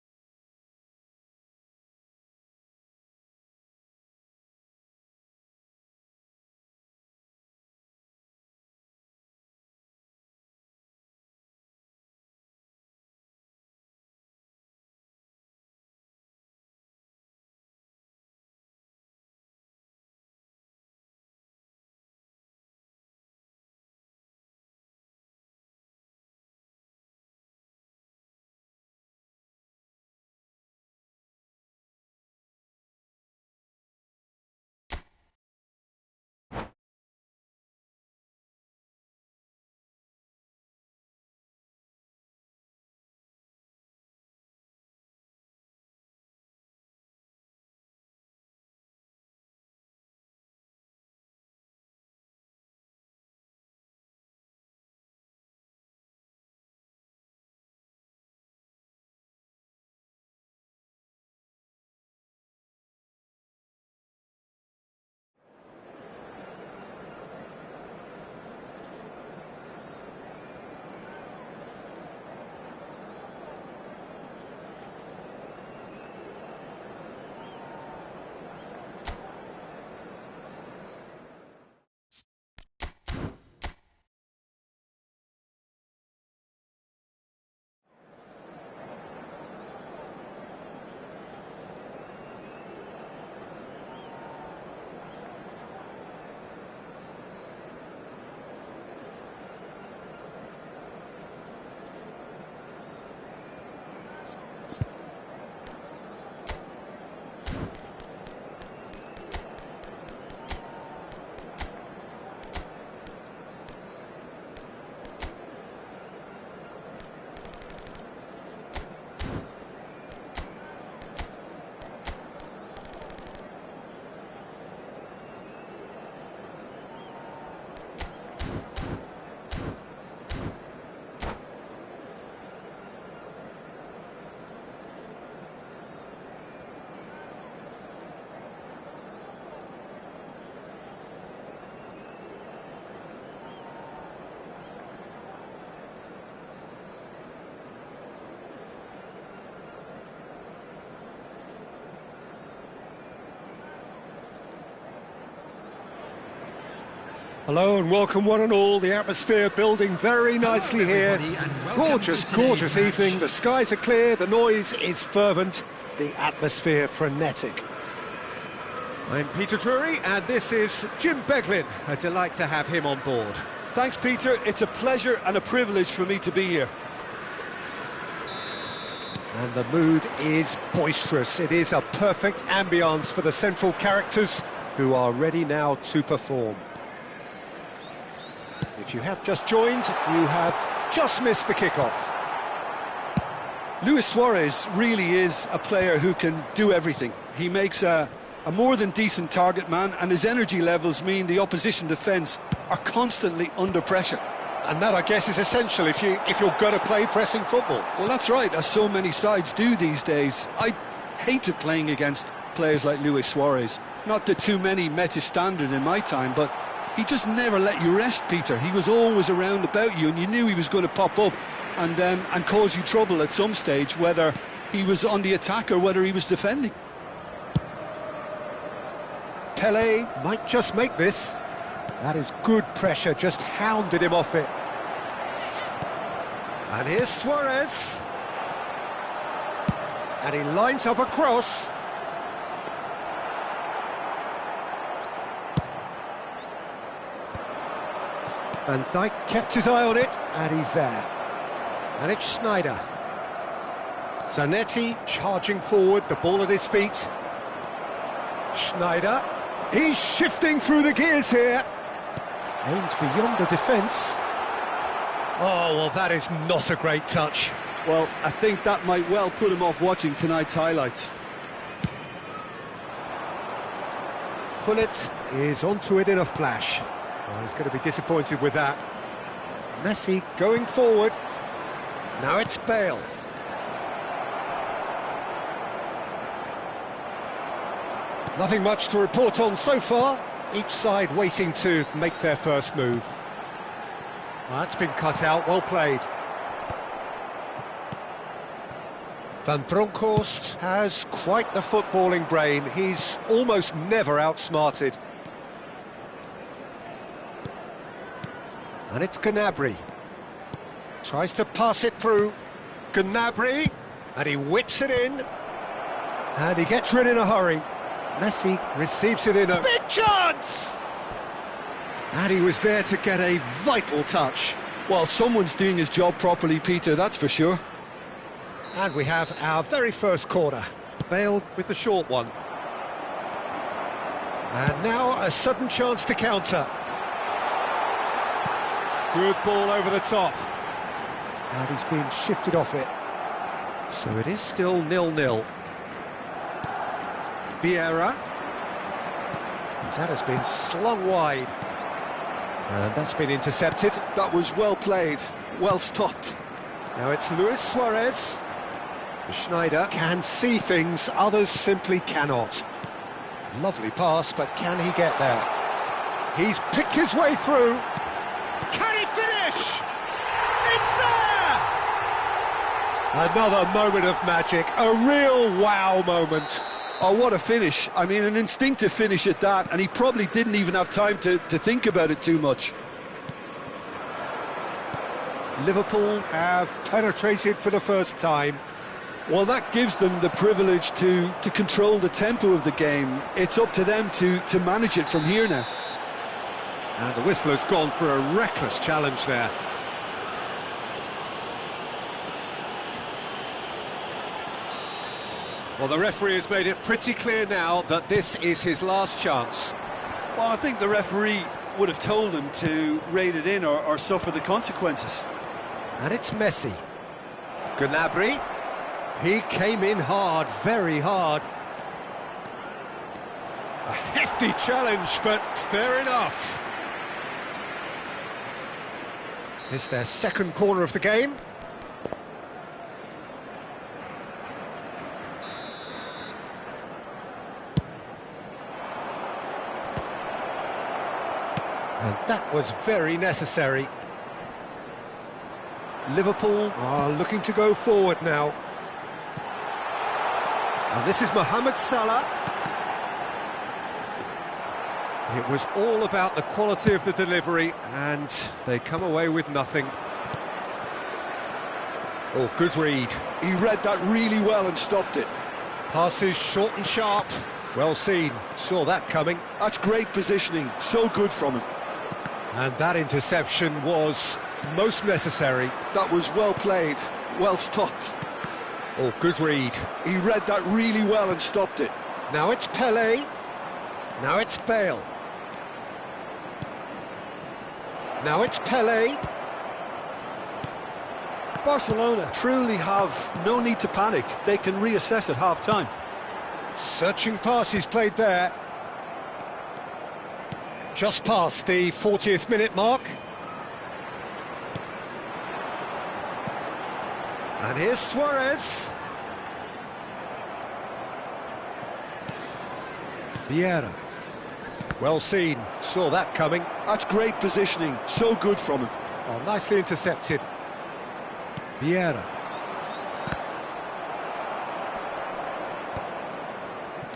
Hello and welcome one and all, the atmosphere building very nicely here. Gorgeous, gorgeous evening, the skies are clear, the noise is fervent, the atmosphere frenetic. I'm Peter Drury and this is Jim Beglin, a delight to have him on board. Thanks, Peter. It's a pleasure and a privilege for me to be here. And the mood is boisterous. It is a perfect ambience for the central characters who are ready now to perform. If you have just joined, you have just missed the kickoff. Luis Suarez really is a player who can do everything. He makes a more than decent target man, and his energy levels mean the opposition defence are constantly under pressure. And that, I guess, is essential if you're going to play pressing football. Well, that's right, as so many sides do these days. I hated playing against players like Luis Suarez. Not that too many met his standard in my time, but he just never let you rest, Peter. He was always around about you, and you knew he was going to pop up and cause you trouble at some stage, whether he was on the attack or whether he was defending. Pele might just make this. That is good pressure, just hounded him off it. And here's Suarez. And he lines up a cross. Van Dijk kept his eye on it, and he's there. And it's Sneijder. Zanetti charging forward, the ball at his feet. Sneijder. He's shifting through the gears here. Aims beyond the defence. Oh, well, that is not a great touch. Well, I think that might well put him off watching tonight's highlights. Gullit is onto it in a flash. Oh, he's going to be disappointed with that. Messi going forward. Now it's Bale. Nothing much to report on so far. Each side waiting to make their first move. Well, that's been cut out, well played. Van Bronckhorst has quite the footballing brain. He's almost never outsmarted. And it's Gnabry. Tries to pass it through. Gnabry. And he whips it in. And he gets rid in a hurry. Messi receives it in a big chance! And he was there to get a vital touch. Well, someone's doing his job properly, Peter, that's for sure. And we have our very first corner. Bale with the short one. And now a sudden chance to counter. Good ball over the top. And he's been shifted off it. So it is still 0-0. Vieira. That has been slung wide. And that's been intercepted. That was well played, well stopped. Now it's Luis Suarez. Sneijder can see things others simply cannot. Lovely pass, but can he get there? He's picked his way through. Can he finish? It's there! Another moment of magic, a real wow moment. Oh, what a finish. I mean, an instinctive finish at that, and he probably didn't even have time to think about it too much. Liverpool have penetrated for the first time. Well, that gives them the privilege to control the tempo of the game. It's up to them to manage it from here now. And the whistler's gone for a reckless challenge there. Well, the referee has made it pretty clear now that this is his last chance. Well, I think the referee would have told him to rate it in or suffer the consequences. And it's Messi. Gnabry. He came in hard, very hard. A hefty challenge, but fair enough. It's their second corner of the game. And that was very necessary. Liverpool are looking to go forward now. And this is Mohamed Salah. It was all about the quality of the delivery, and they come away with nothing. Oh, good read. He read that really well and stopped it. Passes short and sharp. Well seen. Saw that coming. That's great positioning. So good from him. And that interception was most necessary. That was well played. Well stopped. Oh, good read. He read that really well and stopped it. Now it's Pelé. Now it's Bale. Now it's Pelé. Barcelona truly have no need to panic. They can reassess at half-time. Searching passes played there. Just past the 40th minute mark. And here's Suarez. Vieira. Well seen. Saw that coming. That's great positioning. So good from him. Oh, nicely intercepted. Vieira.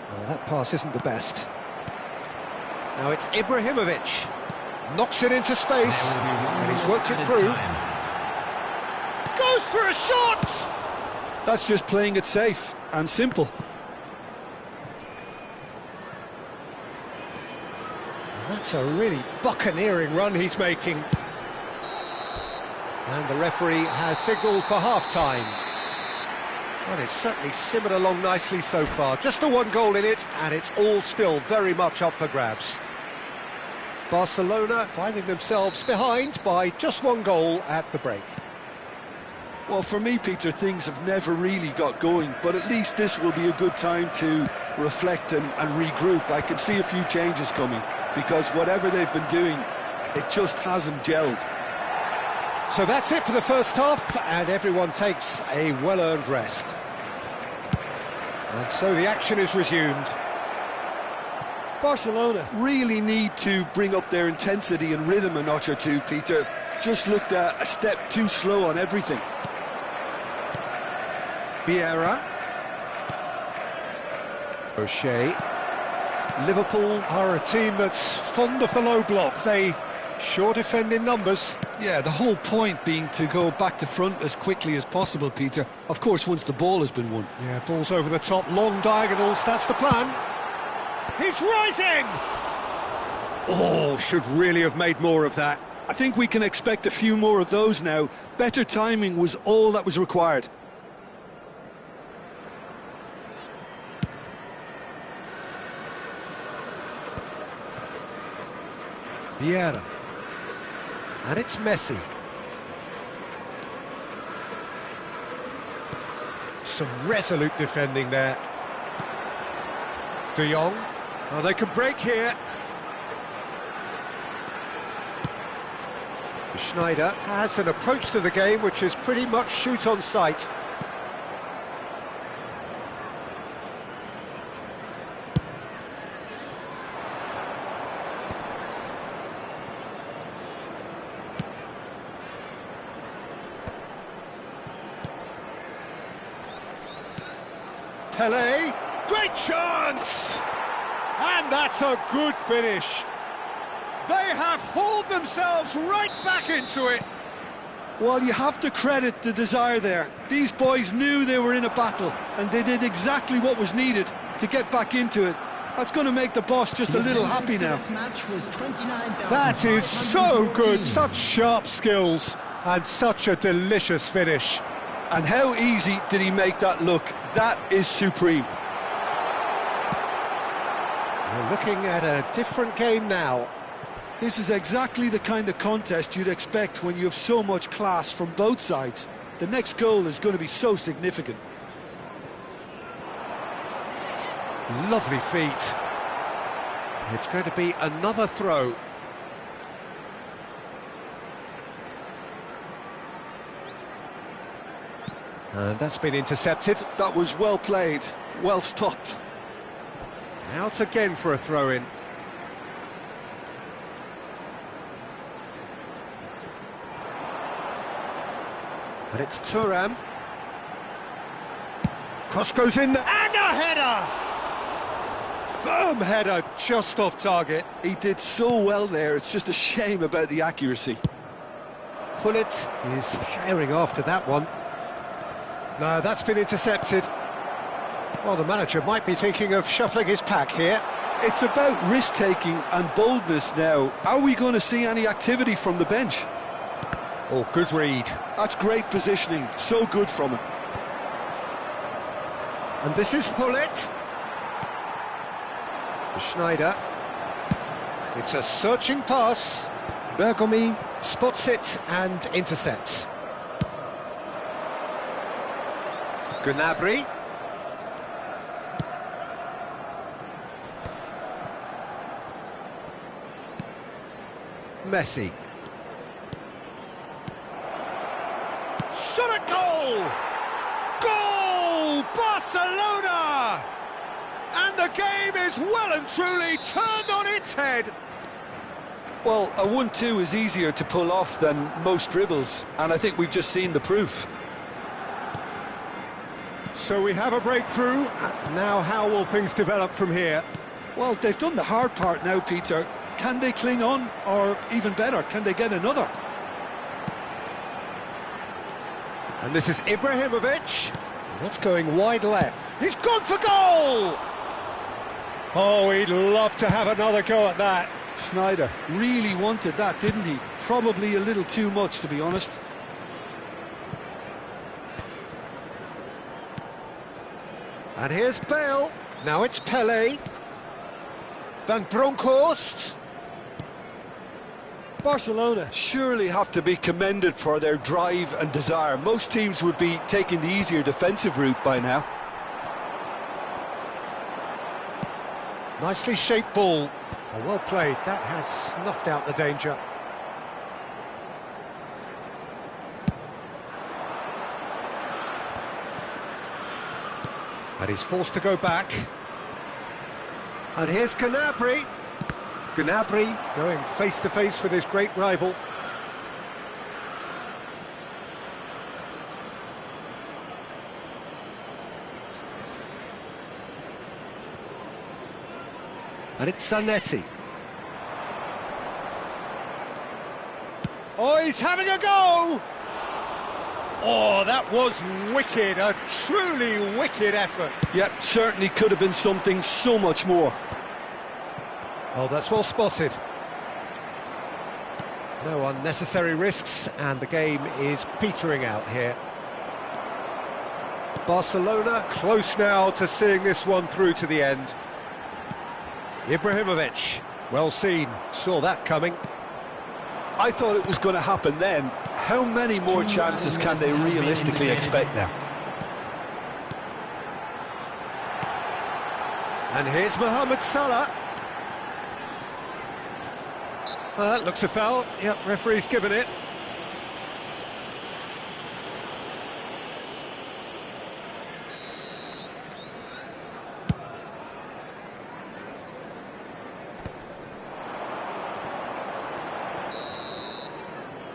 Oh, that pass isn't the best. Now it's Ibrahimovic. Knocks it into space. And he's worked it through. Goes for a shot! That's just playing it safe and simple. And that's a really buccaneering run he's making. And the referee has signalled for half-time. Well, it's certainly simmered along nicely so far. Just the one goal in it, and it's all still very much up for grabs. Barcelona finding themselves behind by just one goal at the break. Well, for me, Peter, things have never really got going, but at least this will be a good time to reflect and regroup. I can see a few changes coming, because whatever they've been doing, it just hasn't gelled. So that's it for the first half, and everyone takes a well-earned rest. And so the action is resumed. Barcelona really need to bring up their intensity and rhythm a notch or two, Peter. Just looked a step too slow on everything. Vieira. O'Shea. Liverpool are a team that's fond of the low block. They sure defend in numbers. Yeah, the whole point being to go back to front as quickly as possible, Peter. Of course, once the ball has been won. Yeah, balls over the top, long diagonals, that's the plan. He's rising! Oh, should really have made more of that. I think we can expect a few more of those now. Better timing was all that was required. Vieira. And it's Messi. Some resolute defending there. De Jong. Oh, they can break here. Schneider has an approach to the game which is pretty much shoot on sight. Pelé, great chance! And that's a good finish. They have hauled themselves right back into it. Well, you have to credit the desire there. These boys knew they were in a battle, and they did exactly what was needed to get back into it. That's going to make the boss just a little happy now. That is so good, such sharp skills, and such a delicious finish. And how easy did he make that look? That is supreme. We're looking at a different game now. This is exactly the kind of contest you'd expect when you have so much class from both sides. The next goal is going to be so significant. Lovely feet. It's going to be another throw. And that's been intercepted. That was well played, well stopped. Out again for a throw-in. And it's Thuram. Cross goes in, and a header! Firm header, just off target. He did so well there, it's just a shame about the accuracy. Pullet is herring after that one. No, that's been intercepted. Well, the manager might be thinking of shuffling his pack here. It's about risk-taking and boldness now. Are we going to see any activity from the bench? Oh, good read. That's great positioning, so good from him. And this is Pullet. Schneider. It's a searching pass. Bergomi spots it and intercepts. Gnabry. Messi. Shot at goal! Goal! Barcelona! And the game is well and truly turned on its head. Well, a 1-2 is easier to pull off than most dribbles, and I think we've just seen the proof. So we have a breakthrough. Now how will things develop from here? Well, they've done the hard part now, Peter. Can they cling on, or even better, can they get another? And this is Ibrahimovic. That's going wide left. He's gone for goal! Oh, he'd love to have another go at that. Schneider really wanted that, didn't he? Probably a little too much, to be honest. And here's Bale. Now it's Pele. Van Bronckhorst. Barcelona surely have to be commended for their drive and desire. Most teams would be taking the easier defensive route by now. Nicely shaped ball. Oh, well played. That has snuffed out the danger. And he's forced to go back. And here's Gnabry. Gnabry going face-to-face with his great rival. And it's Zanetti. Oh, he's having a go! Oh, that was wicked, a truly wicked effort. Yep, certainly could have been something so much more. Oh, that's well spotted. No unnecessary risks, and the game is petering out here. Barcelona close now to seeing this one through to the end. Ibrahimovic, well seen, saw that coming. I thought it was going to happen then. How many more chances can they realistically expect now? And here's Mohamed Salah. That looks a foul. Yep, referee's given it.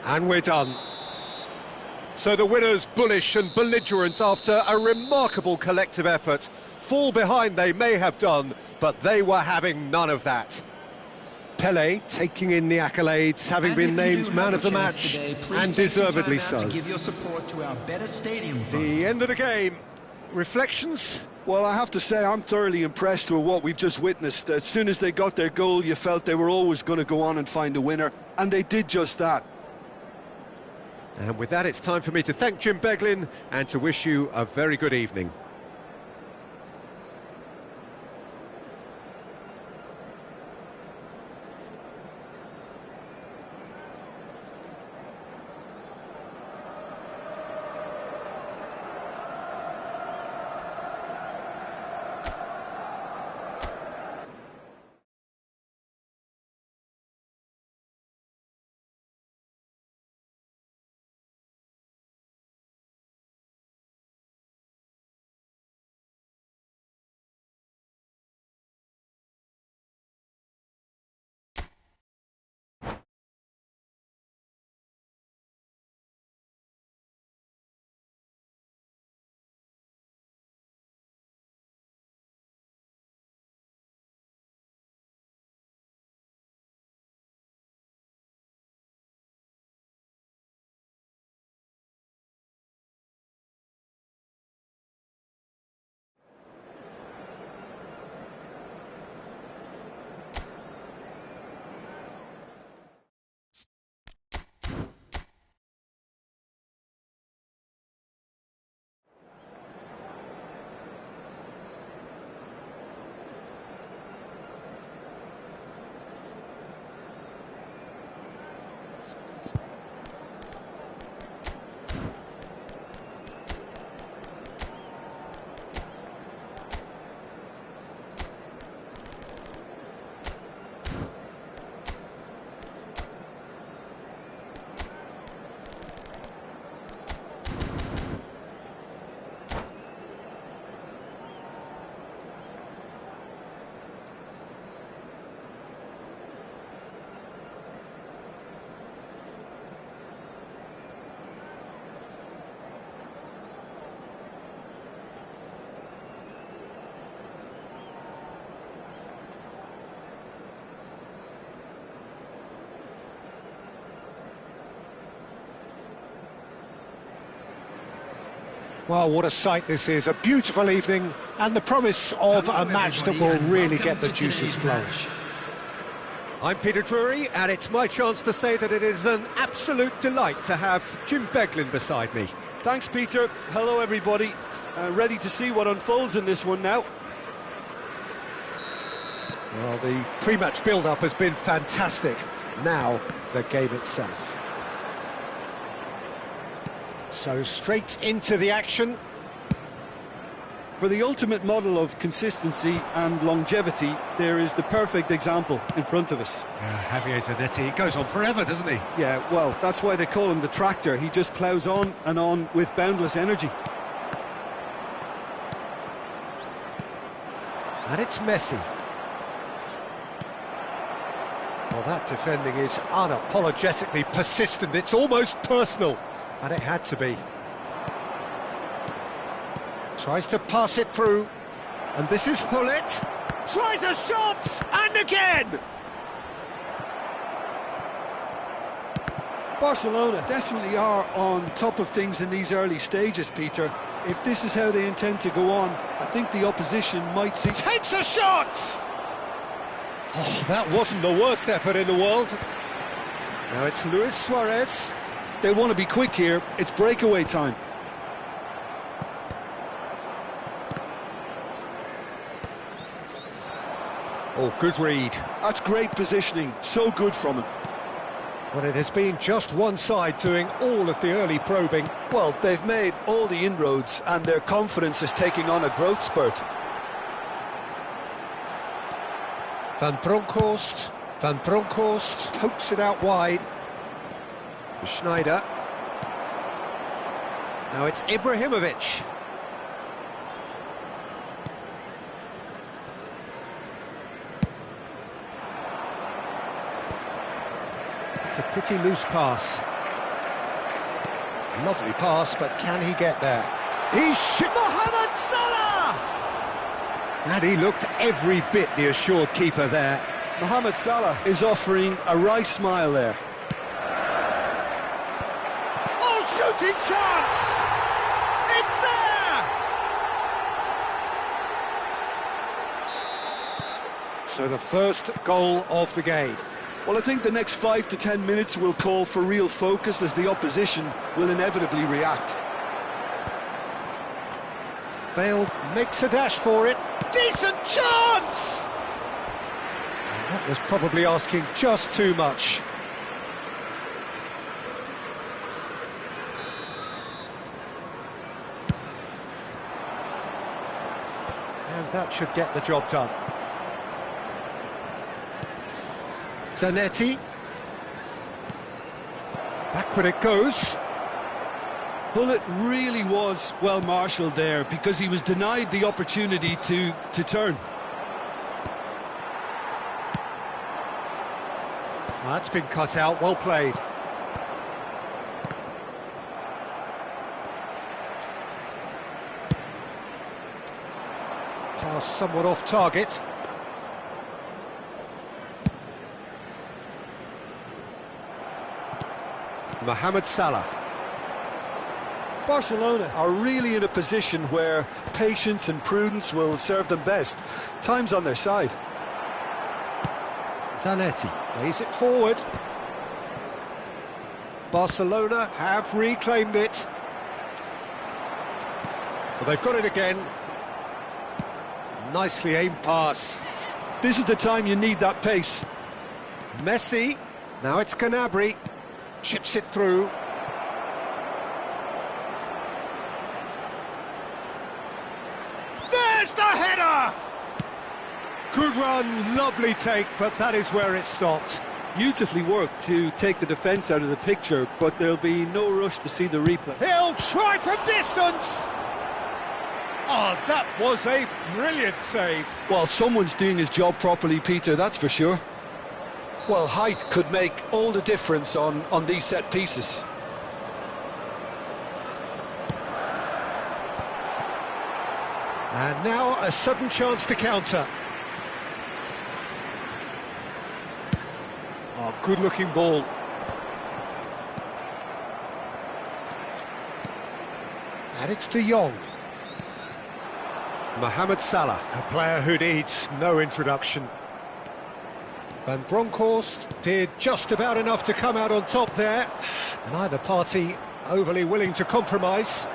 And we're done. So the winners, bullish and belligerent after a remarkable collective effort. Fall behind they may have done, but they were having none of that. Pele taking in the accolades, having been named man of the match, and deservedly so. The end of the game. Reflections? Well, I have to say I'm thoroughly impressed with what we've just witnessed. As soon as they got their goal, you felt they were always going to go on and find a winner, and they did just that. And with that, it's time for me to thank Jim Beglin and to wish you a very good evening. Well, what a sight this is. A beautiful evening and the promise of a match that will really get the juices flowing. I'm Peter Drury, and it's my chance to say that it is an absolute delight to have Jim Beglin beside me. Thanks, Peter. Hello, everybody. Ready to see what unfolds in this one now. Well, the pre-match build-up has been fantastic. Now, the game itself. So, straight into the action. For the ultimate model of consistency and longevity, there is the perfect example in front of us. Javier Zanetti, he goes on forever, doesn't he? Yeah, well, that's why they call him the tractor. He just ploughs on and on with boundless energy. And it's Messi. Well, that defending is unapologetically persistent. It's almost personal. And it had to be. Tries to pass it through. And this is Hullet. Tries a shot! And again! Barcelona definitely are on top of things in these early stages, Peter. If this is how they intend to go on, I think the opposition might see... Takes a shot! Oh, that wasn't the worst effort in the world. Now it's Luis Suarez. They want to be quick here. It's breakaway time. Oh, good read. That's great positioning. So good from him. But it has been just one side doing all of the early probing. Well, they've made all the inroads and their confidence is taking on a growth spurt. Van Bronckhorst pokes it out wide. Schneider. Now it's Ibrahimovic. It's a pretty loose pass. Lovely pass, but can he get there? He's Mohamed Salah! And he looked every bit the assured keeper there. Mohamed Salah is offering a wry smile there. Shooting chance! It's there! So the first goal of the game. Well, I think the next 5 to 10 minutes will call for real focus as the opposition will inevitably react. Bale makes a dash for it. Decent chance! And that was probably asking just too much. And that should get the job done. Zanetti. Backward it goes. Hullet really was well marshalled there because he was denied the opportunity to turn. Well, that's been cut out, well played. Pass somewhat off target. Mohamed Salah. Barcelona are really in a position where patience and prudence will serve them best. Time's on their side. Zanetti lays it forward. Barcelona have reclaimed it. Well, they've got it again. Nicely aimed pass. This is the time you need that pace. Messi. Now it's Gnabry. Chips it through. There's the header! Good run, lovely take, but that is where it stopped. Beautifully worked to take the defence out of the picture, but there'll be no rush to see the replay. He'll try from distance! Oh, that was a brilliant save. Well, someone's doing his job properly, Peter, that's for sure. Well, height could make all the difference on these set pieces. And now a sudden chance to counter. Oh, good-looking ball. And it's De Jong. Mohamed Salah, a player who needs no introduction. Van Bronckhorst did just about enough to come out on top there. Neither party overly willing to compromise.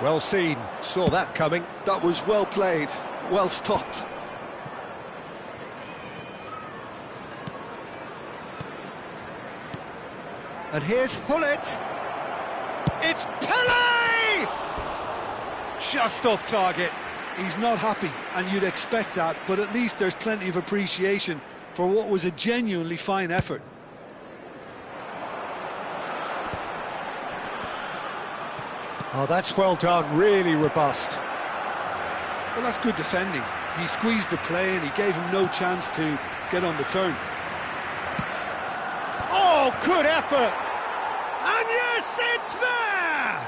Well seen, saw that coming. That was well played, well stopped. And here's Hullet. It's Pele! Just off target. He's not happy, and you'd expect that, but at least there's plenty of appreciation for what was a genuinely fine effort. Oh, that's well done, really robust. Well, that's good defending. He squeezed the play and he gave him no chance to get on the turn. Oh, good effort! And yes, it's there!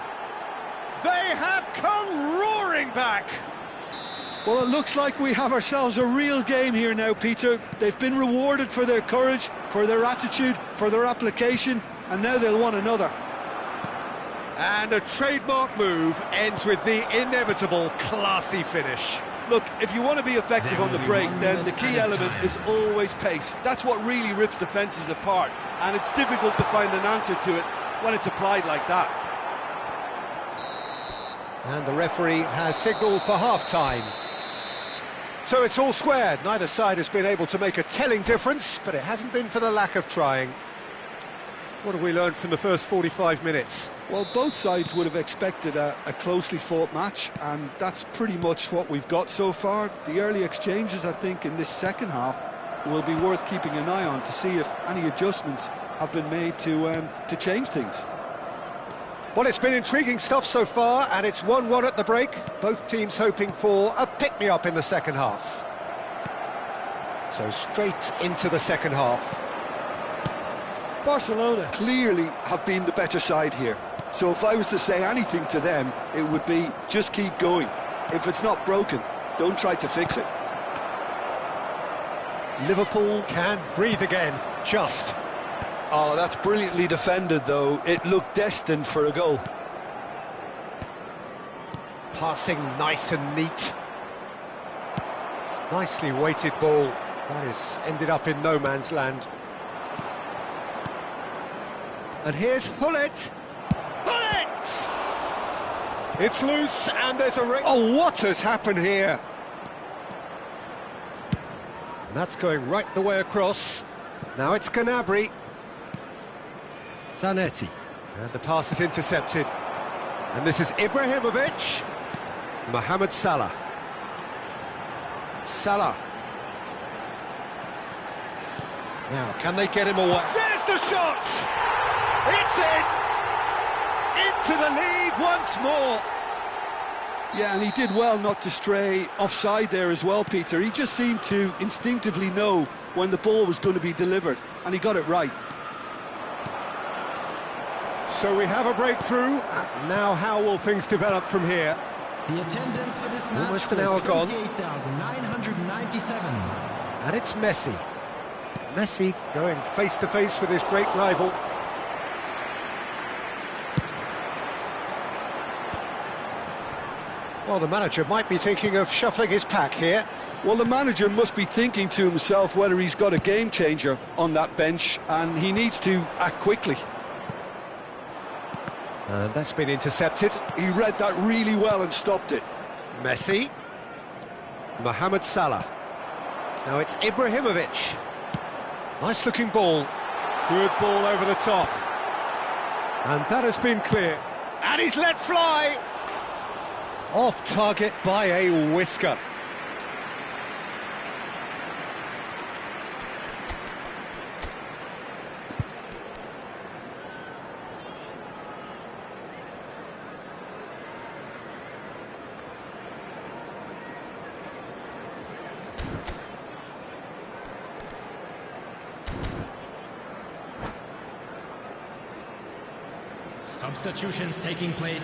They have come roaring back! Well, it looks like we have ourselves a real game here now, Peter. They've been rewarded for their courage, for their attitude, for their application, and now they'll want another. And a trademark move ends with the inevitable classy finish. Look, if you want to be effective on the break, then the key element is always pace. That's what really rips defences apart, and it's difficult to find an answer to it when it's applied like that. And the referee has signalled for half-time. So it's all squared. Neither side has been able to make a telling difference, but it hasn't been for the lack of trying. What have we learned from the first 45 minutes? Well, both sides would have expected a closely fought match, and that's pretty much what we've got so far. The early exchanges, I think, in this second half will be worth keeping an eye on to see if any adjustments have been made to change things. Well, it's been intriguing stuff so far, and it's 1-1 at the break. Both teams hoping for a pick-me-up in the second half. So straight into the second half. Barcelona clearly have been the better side here. So if I was to say anything to them, it would be just keep going. If it's not broken, don't try to fix it. Liverpool can breathe again, just. Oh, that's brilliantly defended, though. It looked destined for a goal. Passing nice and neat. Nicely weighted ball. That has ended up in no man's land. And here's Hullet. Hullet! It's loose, and there's a ring. Oh, what has happened here? And that's going right the way across. Now it's Gnabry. Zanetti. And the pass is intercepted. And this is Ibrahimovic. Mohamed Salah. Salah. Now, can they get him away? There's the shot! It's in! Into the lead once more! Yeah, and he did well not to stray offside there as well, Peter. He just seemed to instinctively know when the ball was going to be delivered, and he got it right. So we have a breakthrough. Now how will things develop from here? The attendance for this match Almost an hour gone. 28,997. And it's Messi. Messi going face-to-face with his great rival. Well, the manager might be thinking of shuffling his pack here. Well, the manager must be thinking to himself whether he's got a game changer on that bench, and he needs to act quickly. And that's been intercepted. He read that really well and stopped it. Messi. Mohamed Salah. Now it's Ibrahimovic. Nice looking ball. Good ball over the top. And that has been clear. And he's let fly. Off target by a whisker. Substitutions taking place.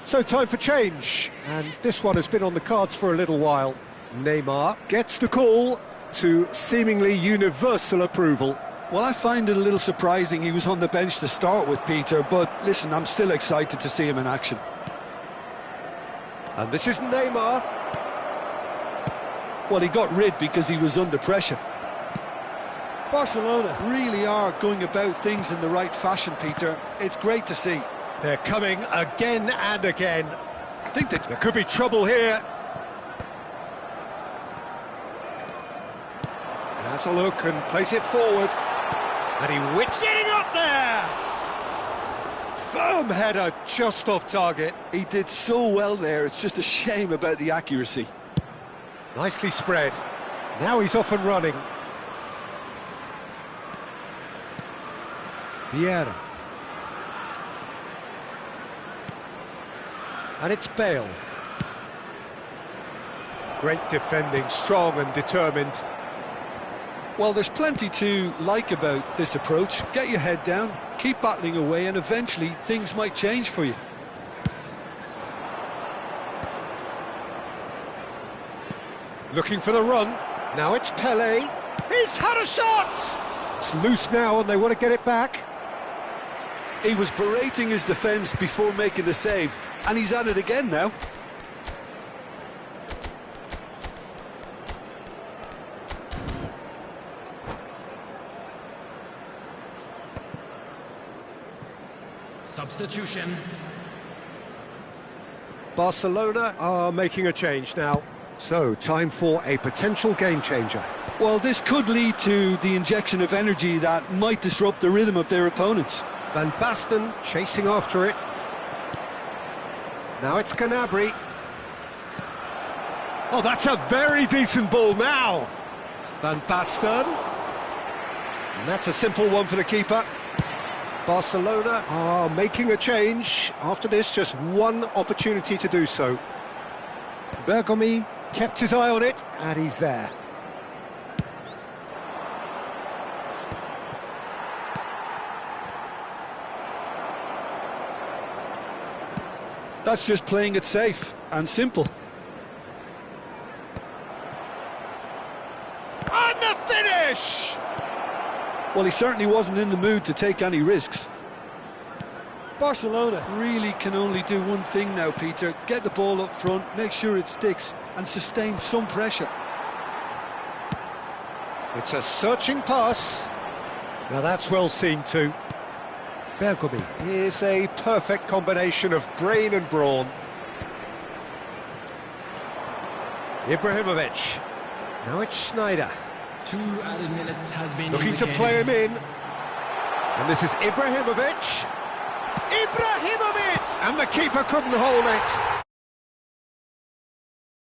So time for change, and this one has been on the cards for a little while. Neymar gets the call to seemingly universal approval. Well, I find it a little surprising he was on the bench to start with, Peter, but listen, I'm still excited to see him in action. And this is Neymar. Well, he got rid because he was under pressure. Barcelona Really are going about things in the right fashion, Peter. It's great to see. They're coming again and again. I think that There could be trouble here. Has a look and plays it forward. And he whips it up there! Firm header, just off target. he did so well there. It's just a shame about the accuracy. Nicely spread. Now he's off and running. Vieira. And it's Bale. Great defending, strong and determined. Well, there's plenty to like about this approach. Get your head down, keep battling away, and eventually things might change for you. Looking for the run. Now it's Pele. He's had a shot! It's loose now and they want to get it back. He was berating his defence before making the save, and he's at it again now. Substitution. Barcelona are making a change now. So, time for a potential game changer. Well, this could lead to the injection of energy that might disrupt the rhythm of their opponents. Van Basten chasing after it. Now it's Gnabry. Oh, that's a very decent ball now. Van Basten. And that's a simple one for the keeper. Barcelona are making a change. After this, just one opportunity to do so. Bergomi kept his eye on it, and he's there. That's just playing it safe and simple. And the finish! Well, he certainly wasn't in the mood to take any risks. Barcelona Really can only do one thing now, Peter. Get the ball up front, make sure it sticks, and sustain some pressure. It's a searching pass. Now that's well seen too. Bergomi is a perfect combination of brain and brawn. Ibrahimovic. Now it's Snyder. 2 added minutes has been Looking to indicated. play him in. And this is Ibrahimovic. Ibrahimovic! And the keeper couldn't hold it.